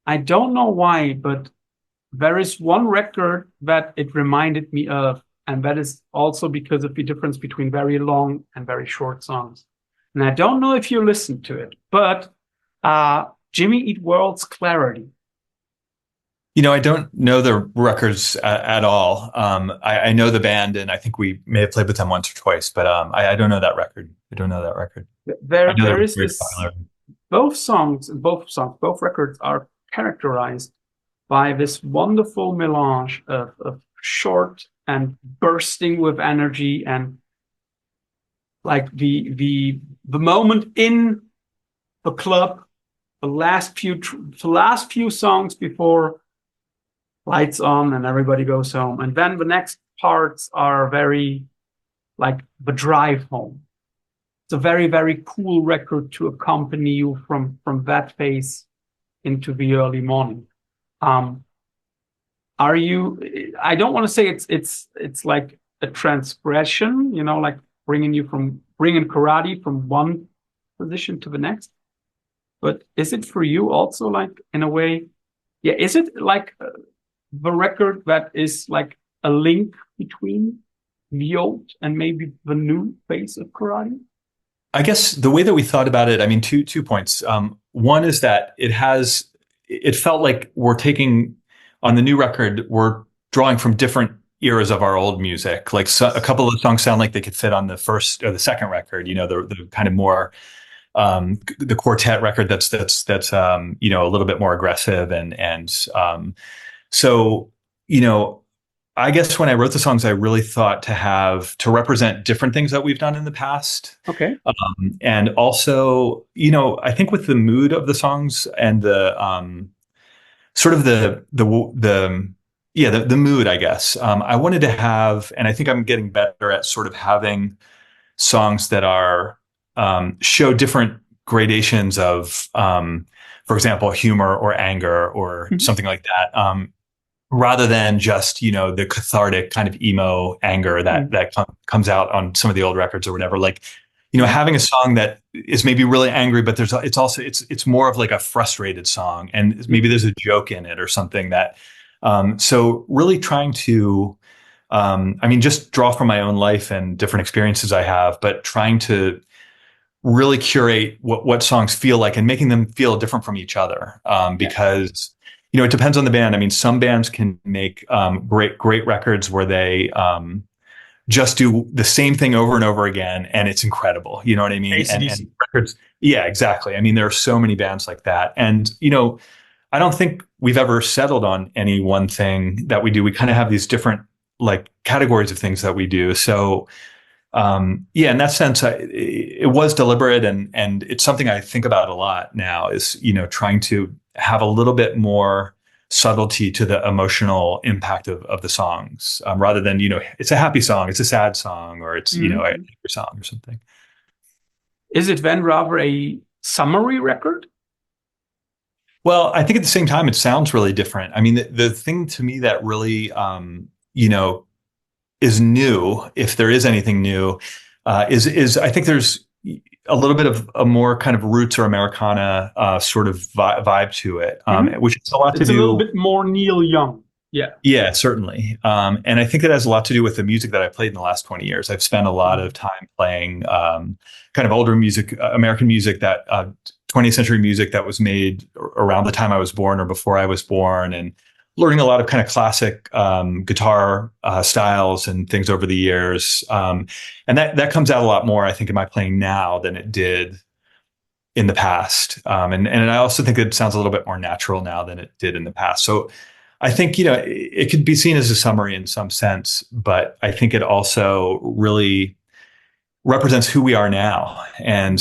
I don't know why, but there is one record that it reminded me of, and that is also because of the difference between very long and very short songs. And I don't know if you listened to it, but Jimmy Eat World's Clarity. I don't know the records at all. I know the band, and I think we may have played with them once or twice, but I don't know that record. I don't know that record. I know There they're is very this. popular. Both records are characterized by this wonderful melange of short and bursting with energy, and like the moment in the club, the last few songs before lights on and everybody goes home, and then the next parts are very like the drive home. It's a very, very cool record to accompany you from that phase into the early morning. Are you? I don't want to say it's like a transgression, like bringing karate from one position to the next. But is it for you also like in a way? Yeah, is it like the record that is like a link between the old and maybe the new phase of karate? I guess the way that we thought about it, I mean, two points. One is that it felt like we're taking on the new record, we're drawing from different eras of our old music. Like a couple of songs sound like they could fit on the first or the second record. The kind of more the quartet record that's a little bit more aggressive and so I guess when I wrote the songs, I really thought to represent different things that we've done in the past. Okay. And also, I think with the mood of the songs and the sort of the mood, I guess, I wanted to have, and I think I'm getting better at sort of having songs that are show different gradations of, for example, humor or anger or something like that. Rather than just, the cathartic kind of emo anger that comes out on some of the old records or whatever. Like, having a song that is maybe really angry, but it's more of like a frustrated song, and maybe there's a joke in it or something that. So really trying to, just draw from my own life and different experiences I have, but trying to really curate what songs feel like and making them feel different from each other, because. It depends on the band. I mean, some bands can make great records where they just do the same thing over and over again, and it's incredible. You know what I mean? And records, yeah, exactly. I mean, there are so many bands like that, and I don't think we've ever settled on any one thing that we do. We kind of have these different like categories of things that we do. So. In that sense, it was deliberate, and it's something I think about a lot now. Is trying to have a little bit more subtlety to the emotional impact of the songs, rather than it's a happy song, it's a sad song, or it's a angry song or something. Is it then rather a summary record? Well, I think at the same time it sounds really different. I mean, the thing to me that really is new, if there is anything new, is I think there's a little bit of a more kind of roots or Americana sort of vibe to it, which has a lot to do. It's a little bit more Neil Young. Yeah, certainly. And I think it has a lot to do with the music that I played in the last 20 years. I've spent a lot of time playing kind of older music, American music, that 20th century music that was made around the time I was born or before I was born, and learning a lot of kind of classic guitar styles and things over the years. And that comes out a lot more, I think, in my playing now than it did in the past. And I also think it sounds a little bit more natural now than it did in the past. So I think, it could be seen as a summary in some sense, but I think it also really represents who we are now, and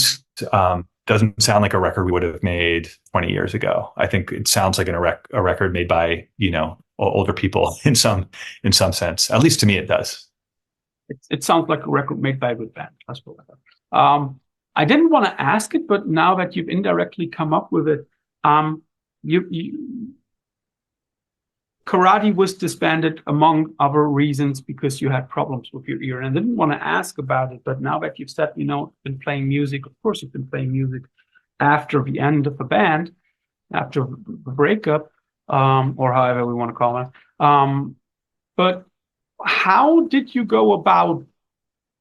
doesn't sound like a record we would have made 20 years ago. I think it sounds like a record made by, older people in some sense. At least to me, it does. It sounds like a record made by a good band. Let's put it like that. I didn't want to ask it, but now that you've indirectly come up with it, karate was disbanded among other reasons because you had problems with your ear. And I didn't want to ask about it, but now that you've said, been playing music, of course you've been playing music after the end of the band, after the breakup, or however we want to call it. But how did you go about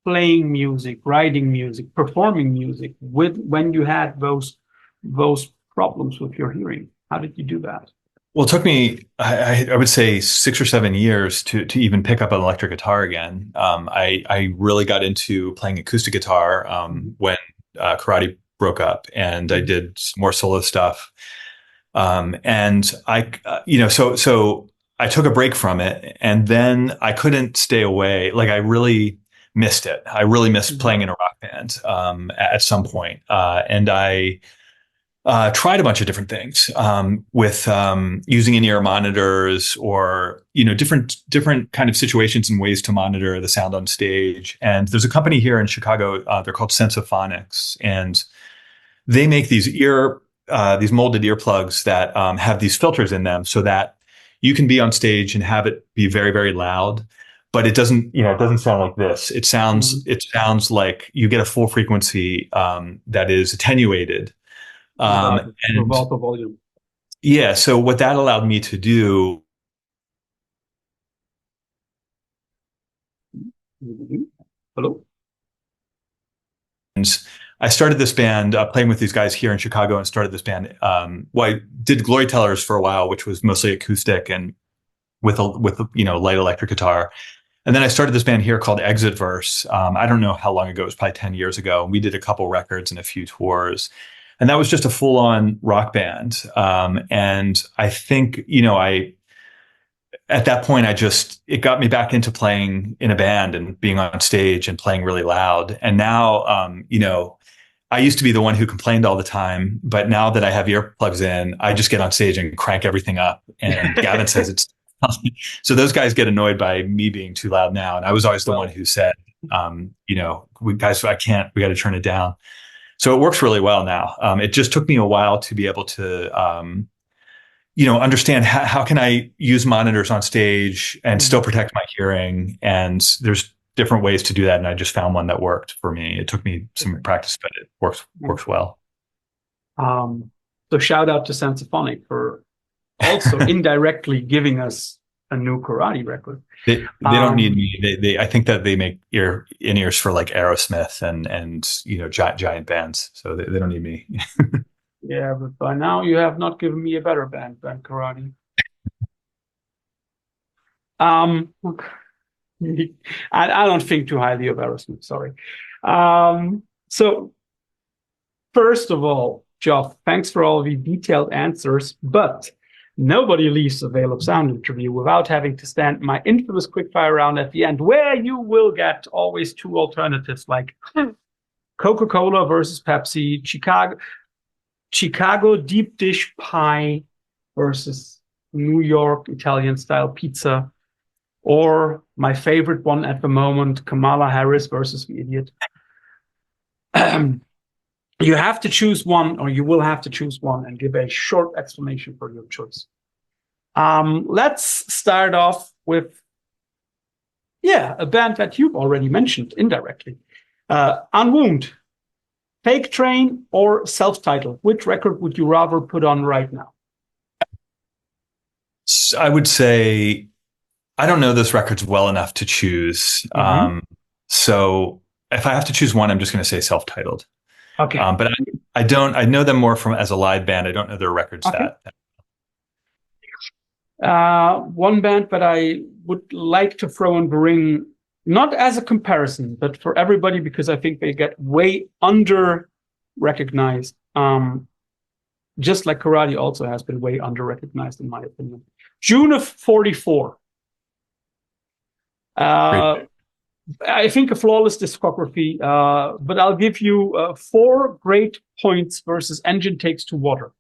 playing music, writing music, performing music when you had those problems with your hearing? How did you do that? Well, it took me, I would say 6 or 7 years to even pick up an electric guitar again. I really got into playing acoustic guitar when karate broke up, and I did some more solo stuff. And so I took a break from it, and then I couldn't stay away. Like, I really missed it. I really missed playing in a rock band at some point. And I tried a bunch of different things with using in-ear monitors, or different kind of situations and ways to monitor the sound on stage. And there's a company here in Chicago. They're called Sensophonics, and they make these molded earplugs that have these filters in them, so that you can be on stage and have it be very, very loud, but it doesn't sound like this. It sounds like you get a full frequency that is attenuated. And the volume. Yeah. So what that allowed me to do. Hello. And I started this band playing with these guys here in Chicago, and started this band. I did Glory Tellers for a while, which was mostly acoustic and with light electric guitar. And then I started this band here called Exit Verse. I don't know how long ago. It was probably 10 years ago. We did a couple records and a few tours. And that was just a full-on rock band. And I think, at that point, it got me back into playing in a band and being on stage and playing really loud. And now, I used to be the one who complained all the time, but now that I have earplugs in, I just get on stage and crank everything up. And Gavin says it's so those guys get annoyed by me being too loud now. And I was always the one who said, we got to turn it down. So it works really well now. It just took me a while to be able to, understand how can I use monitors on stage and still protect my hearing. And there's different ways to do that. And I just found one that worked for me. It took me some practice, but it works well. So shout out to Sensophonic for also indirectly giving us a new karate record. They don't need me. I think that they make in-ears for like Aerosmith and giant bands. So they don't need me. Yeah, but by now you have not given me a better band than karate. I don't think too highly of Aerosmith. Sorry. So first of all, Geoff, thanks for all the detailed answers, but nobody leaves a Veil of Sound interview without having to stand my infamous quickfire round at the end, where you will get always two alternatives, like Coca-Cola versus Pepsi, Chicago deep dish pie versus New York Italian style pizza, or my favorite one at the moment, Kamala Harris versus the idiot. You have to choose one, or you will have to choose one, and give a short explanation for your choice. Let's start off with, a band that you've already mentioned indirectly. Unwound, Fake Train, or Self-Titled. Which record would you rather put on right now? I would say I don't know those records well enough to choose. So if I have to choose one, I'm just going to say Self-Titled. Okay. But I know them more as a live band. I don't know their records that. One band that I would like to throw in the ring, not as a comparison, but for everybody, because I think they get way under recognized. Just like karate also has been way under recognized, in my opinion. June of 44. I think a flawless discography, but I'll give you 4 great points versus Engine Takes to Water.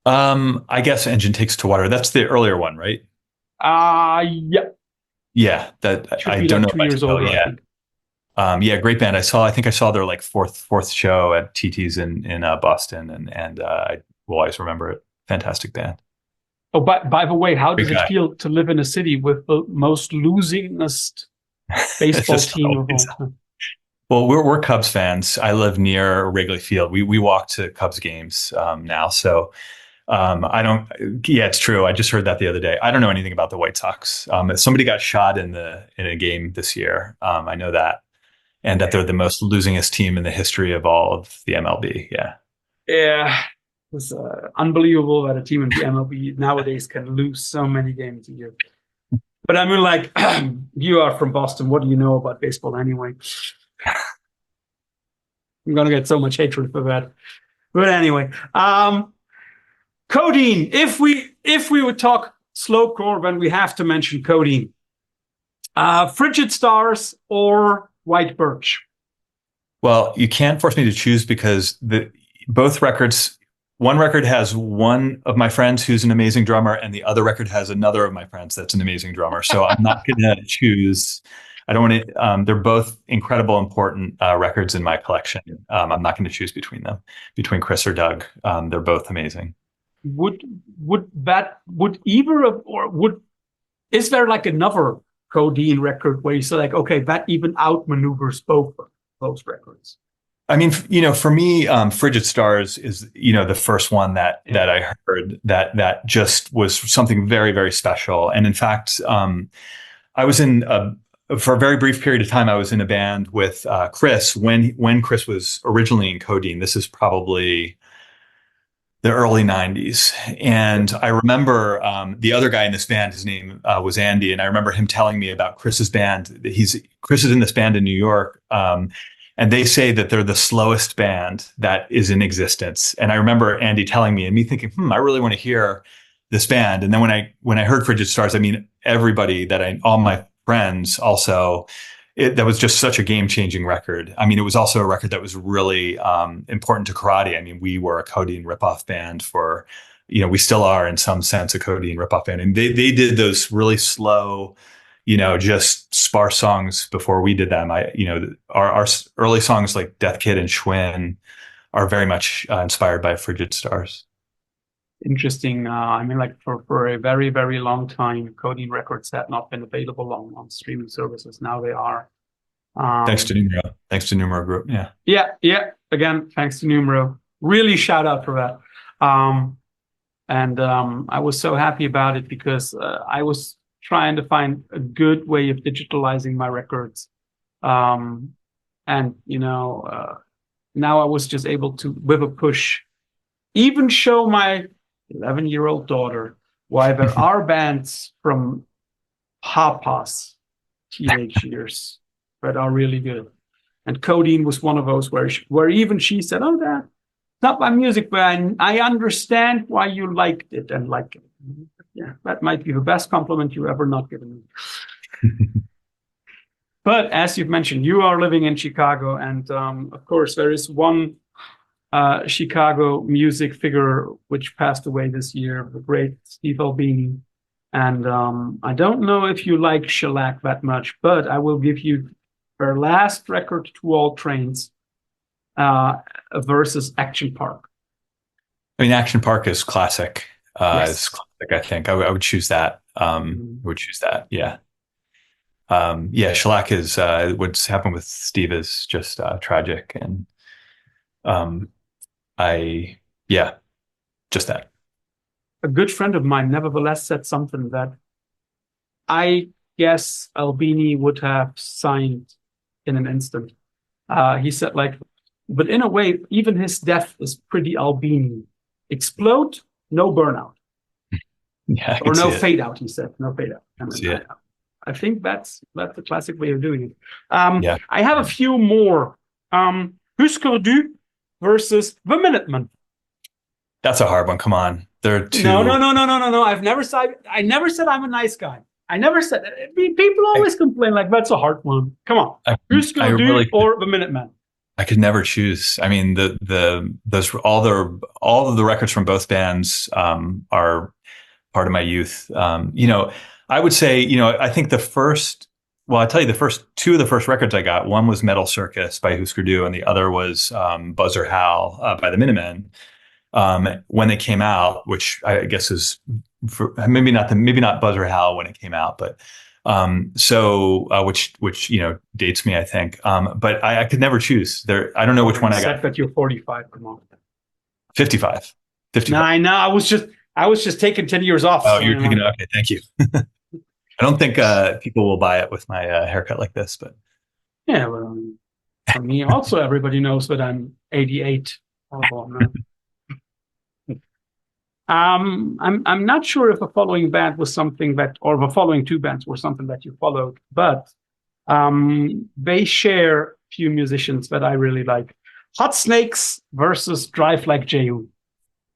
I guess Engine Takes to Water. That's the earlier one, right? Yeah. Yeah, that I don't know. 2 years older. Yeah, great band. I think I saw their like fourth show at TT's in Boston, and I will always remember it. Fantastic band. Oh, by the way, how Great does it guy. feel to live in a city with the most losingest It's baseball just team of always. all time? Well, we're Cubs fans. I live near Wrigley Field. We walk to Cubs games now. So I don't. Yeah, it's true. I just heard that the other day. I don't know anything about the White Sox. Somebody got shot in a game this year. I know that, and that they're the most losingest team in the history of all of the MLB. Yeah. Yeah, it's unbelievable that a team in the MLB nowadays can lose so many games a year. But I mean, like, you are from Boston. What do you know about baseball anyway? I'm gonna get so much hatred for that. But anyway, codeine. If we would talk slowcore, then we have to mention codeine. Frigid Stars or White Birch. Well, you can't force me to choose because both records. One record has one of my friends who's an amazing drummer, and the other record has another of my friends that's an amazing drummer. So I'm not going to choose. I don't want to. They're both incredible, important records in my collection. I'm not going to choose between them, between Chris or Doug. They're both amazing. Would would either of or would is there like another codeine record where you say like, okay, that even outmaneuvers both those records? I mean, for me, "Frigid Stars" is the first one that I heard that just was something very, very special. And in fact, I was for a very brief period of time, I was in a band with Chris when Chris was originally in Codeine. This is probably the early 90s. And I remember the other guy in this band, his name was Andy. And I remember him telling me about Chris's band. Chris is in this band in New York. And they say that they're the slowest band that is in existence. And I remember Andy telling me and me thinking, I really want to hear this band. And then when I heard Frigid Stars, I mean, everybody all my friends also, that was just such a game-changing record. I mean, it was also a record that was really important to karate. I mean, we were a Codeine ripoff band we still are in some sense a Codeine ripoff band. And they did those really slow, just sparse songs before we did them. Our early songs like Death Kid and Schwinn are very much inspired by Frigid Stars. Interesting. I mean, like for a very, very long time, Codeine records had not been available on streaming services. Now they are. Thanks to Numero. Thanks to Numero Group. Yeah. Yeah. Again, thanks to Numero. Really shout out for that. And I was so happy about it because I was trying to find a good way of digitalizing my records. And now I was just able to, with a push, even show my 11-year-old daughter why there are bands from Papa's teenage years that are really good. And Codeine was one of those where even she said, "Oh, Dad, it's not my music, but I understand why you liked it and like it." Yeah, that might be the best compliment you ever not given me. But as you've mentioned, you are living in Chicago, and of course, there is one Chicago music figure which passed away this year, the great Steve Albini. And I don't know if you like shellac that much, but I will give you her last record, To All Trains, versus Action Park. I mean, Action Park is classic. Yes. It's classic, I think. I would choose that. I would choose that. Yeah. Shellac is what's happened with Steve is just tragic. And just that. A good friend of mine nevertheless said something that I guess Albini would have signed in an instant. He said, like, but in a way, even his death is pretty Albini. Explode, no burnout. Yeah, or no fade out, he said. No fade out. I think that's a classic way of doing it. I have a few more. Husker Du versus the Minutemen. That's a hard one. Come on. They're two. No. I never said I'm a nice guy. I never said that. People always complain like that's a hard one. Come on. Husker Du or the Minutemen. I could never choose. I mean, all of the records from both bands are part of my youth. I would say, I think I'll tell you the first two of the first records I got. One was Metal Circus by Husker Du, and the other was Buzzer Howl by the Minutemen. When they came out, which I guess is maybe not Buzz or Hal when it came out, but which dates me, I think. But I could never choose. I don't know which one I got. That you're 45. Come on. 55. No, I know. I was just taking 10 years off. Oh, you're taking it. Okay, thank you. I don't think people will buy it with my haircut like this, but yeah. Well, for me, also, everybody knows that I'm 88. I'm not sure if the following band was something that, or the following two bands were something that you followed, but they share a few musicians that I really like. Hot Snakes versus Drive Like Jehu.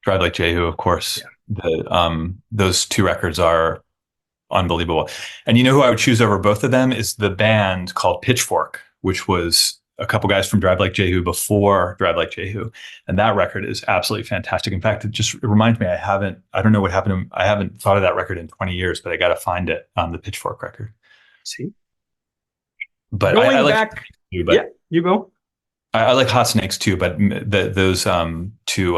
Drive Like Jehu, of course. Yeah. Those two records are unbelievable. And you know who I would choose over both of them is the band called Pitchfork, which was a couple guys from Drive Like Jehu before Drive Like Jehu. And that record is absolutely fantastic. In fact, it reminds me, I don't know what happened. I haven't thought of that record in 20 years, but I got to find it on the Pitchfork record. See? But Going I like back, yeah, you go. I like Hot Snakes too, but those two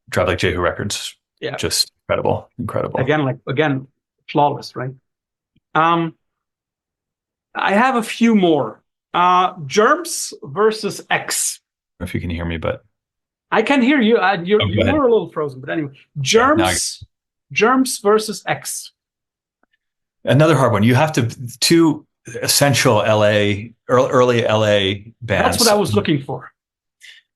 Drive Like Jehu records, just incredible. Again, flawless, right? I have a few more. Germs versus X. I don't know if you can hear me, but I can hear you. You were a little frozen, but anyway. Germs versus X. Another hard one. You have two essential early LA bands. That's what I was looking for.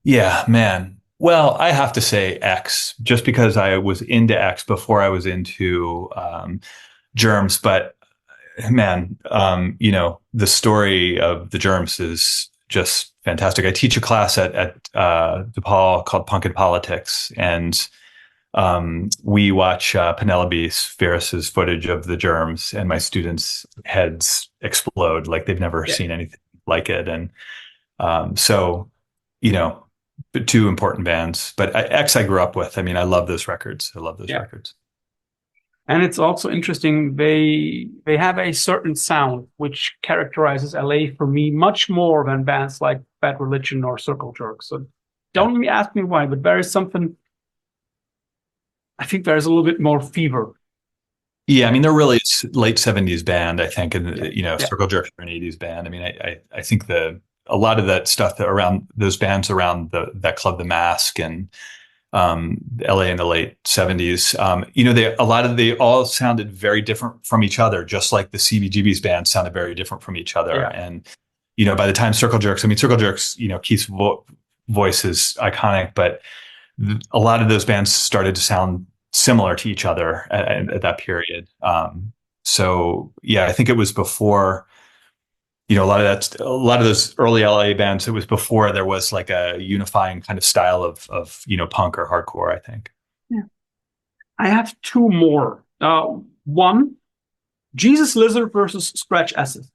Yeah, man. Well, I have to say X, just because I was into X before I was into Germs, but man, the story of the Germs is just fantastic. I teach a class at DePaul called Punk and Politics, and we watch Penelope Spheris's footage of the Germs, and my students' heads explode like they've never seen anything like it. And two important bands. But X I grew up with. I mean, I love those records. Records. And it's also interesting, they have a certain sound which characterizes LA for me much more than bands like Bad Religion or Circle Jerk. So don't ask me why, but there is something, I think there's a little bit more fever. Yeah, I mean, they're really late 70s band, I think, and Circle Jerk are an 80s band. I mean, I think a lot of that stuff around those bands around that club, The Mask, and LA in the late 70s. They all sounded very different from each other, just like the CBGB's band sounded very different from each other. Yeah. And, by the time Circle Jerks, Keith's voice is iconic, but a lot of those bands started to sound similar to each other at that period. So yeah, I think it was before, a lot of those early LA bands, it was before there was like a unifying kind of style of punk or hardcore, I think. Yeah. I have two more. One, Jesus Lizard versus Scratch Acid.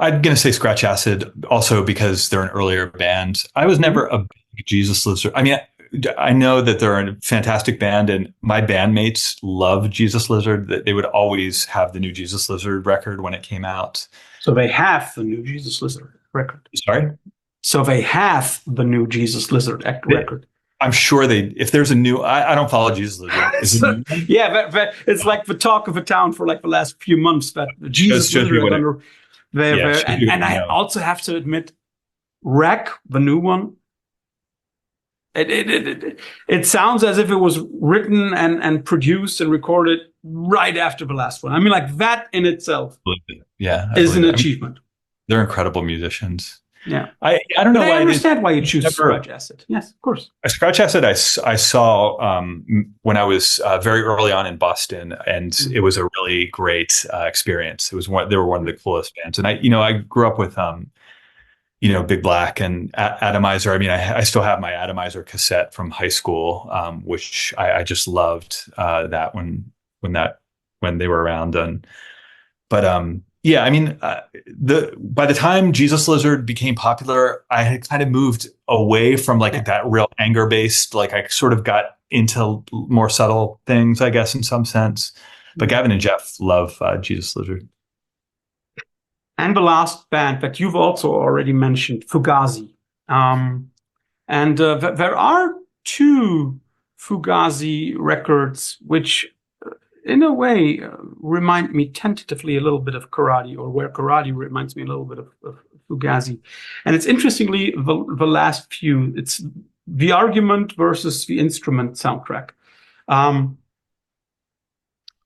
I'm going to say Scratch Acid also because they're an earlier band. I was never a big Jesus Lizard. I mean, I know that they're a fantastic band, and my bandmates love Jesus Lizard. That they would always have the new Jesus Lizard record when it came out. So they have the new Jesus Lizard record. Sorry? So they have the new Jesus Lizard record. I'm sure if there's a new, I don't follow Jesus Lizard. It's like the talk of the town for like the last few months that Jesus Lizard. And I also have to admit, Wreck, the new one, it sounds as if it was written and produced and recorded right after the last one. I mean, like that in itself is an achievement. They're incredible musicians. Yeah. I don't know why. I understand why you choose Scratch Acid. Yes, of course. Scratch Acid I saw when I was very early on in Boston, and it was a really great experience. They were one of the coolest bands. And I grew up with Big Black and Atomizer. I mean, I still have my Atomizer cassette from high school, which I just loved that when they were around. Yeah, I mean, by the time Jesus Lizard became popular, I had kind of moved away from that real anger based. Like I sort of got into more subtle things, I guess, in some sense. But Gavin and Geoff love Jesus Lizard. And the last band that you've also already mentioned, Fugazi. There are two Fugazi records, which in a way remind me tentatively a little bit of karate, or where karate reminds me a little bit of Fugazi. And it's interestingly the last few. It's the argument versus the instrument soundtrack.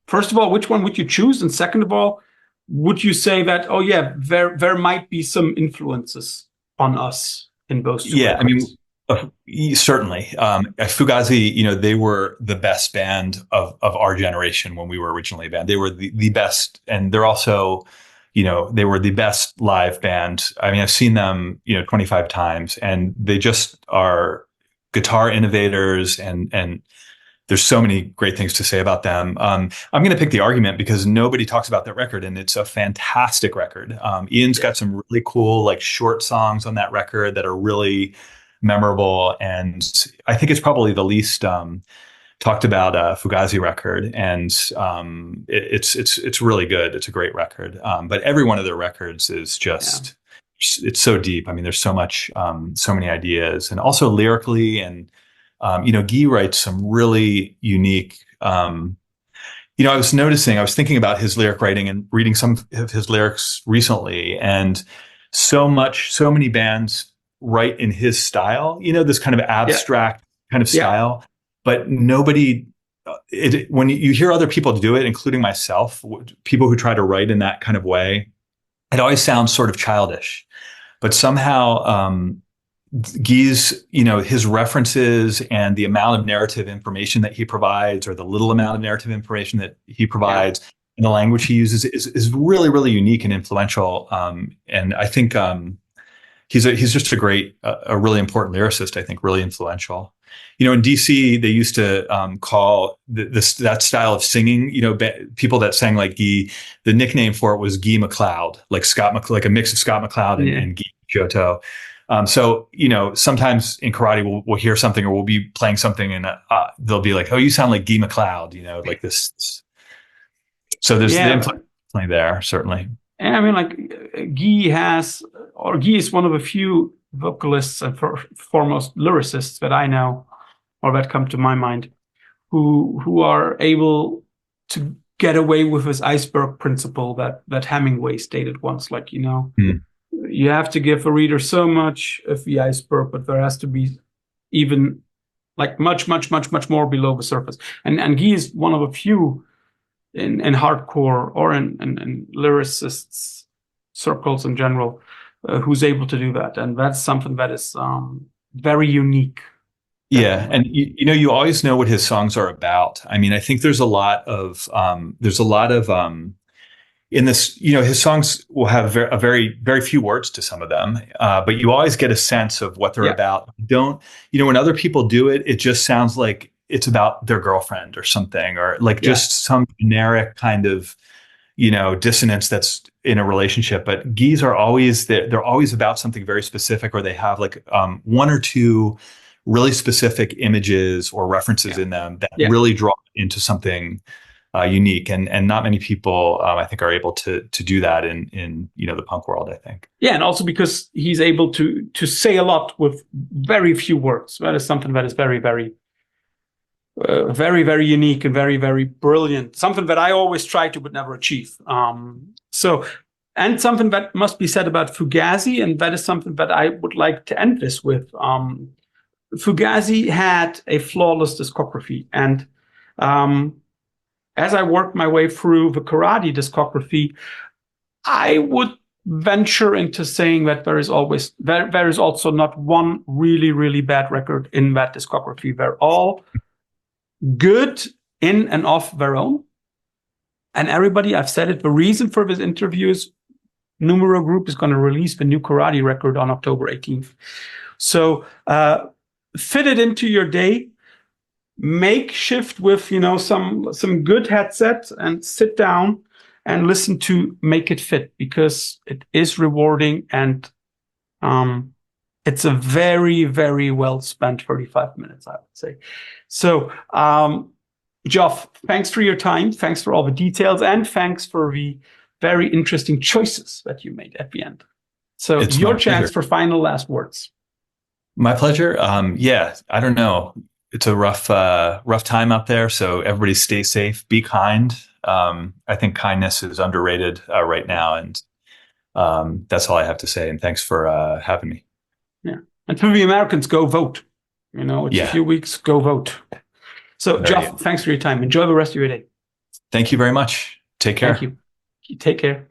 First of all, which one would you choose? And second of all, would you say that, oh yeah, there might be some influences on us in those two Yeah, records? I mean, certainly. Fugazi, they were the best band of our generation when we were originally a band. They were the best, and they're also, they were the best live band. I mean, I've seen them, 25 times, and they just are guitar innovators, and there's so many great things to say about them. I'm going to pick the argument because nobody talks about that record, and it's a fantastic record. Ian's got some really cool, like, short songs on that record that are really memorable, and I think it's probably the least talked about Fugazi record, and it's really good. It's a great record, but every one of their records is just it's so deep. I mean, there's so much, so many ideas, and also lyrically, and Guy writes some really unique. I was thinking about his lyric writing and reading some of his lyrics recently, and so many bands write in his style, this kind of abstract kind of style, but nobody, when you hear other people do it, including myself, people who try to write in that kind of way, it always sounds sort of childish, but somehow, Guy's, his references and the amount of narrative information that he provides, or the little amount of narrative information that he provides, and the language he uses is really, really unique and influential. And I think he's just a really important lyricist. I think really influential. In DC, they used to call that style of singing, people that sang like Guy, the nickname for it was Guy McLeod, like a mix of Scott McLeod and Guy Giotto. So, sometimes in karate, we'll hear something, or we'll be playing something, and they'll be like, "Oh, you sound like Guy McLeod," like this. So there's the influence there, certainly. And I mean, like, Guy is one of a few vocalists and foremost lyricists that I know, or that come to my mind, who are able to get away with this iceberg principle that Hemingway stated once, like, you have to give a reader so much of the iceberg, but there has to be even like much, much, much, much more below the surface. And Guy is one of a few in hardcore or in lyricists circles in general who's able to do that. And that's something that is very unique. Yeah. And you always know what his songs are about. I mean, I think there's a lot of in this, his songs will have a very, very few words to some of them, but you always get a sense of what they're about. When other people do it, it just sounds like it's about their girlfriend or something, or like just some generic kind of, dissonance that's in a relationship. But Guy's are always, they're always about something very specific, or they have like one or two really specific images or references in them that really draw into something unique, and not many people, I think, are able to do that in the punk world, I think. Yeah, and also because he's able to say a lot with very few words. That is something that is very, very, very, very unique and very, very brilliant. Something that I always try to but never achieve. And something that must be said about Fugazi, and that is something that I would like to end this with. Fugazi had a flawless discography, and as I worked my way through the karate discography, I would venture into saying that there is also not one really, really bad record in that discography. They're all good in and of their own. And everybody, I've said it, the reason for this interview is Numero Group is going to release the new karate record on October 18th. So fit it into your day. Make shift with some good headset and sit down and listen to Make It Fit, because it is rewarding, and it's a very, very well spent 35 minutes, I would say. So Geoff, thanks for your time, thanks for all the details, and thanks for the very interesting choices that you made at the end. So it's your chance for final last words. My pleasure. I don't know. it's a rough time out there. So everybody stay safe, be kind. I think kindness is underrated right now, and that's all I have to say. And thanks for having me. Yeah. And for the Americans, go vote. It's a Yeah, few weeks, go vote. So, there you Geoff, go. thanks for your time. Enjoy the rest of your day. Thank you very much. Take Thank care. you. Take care.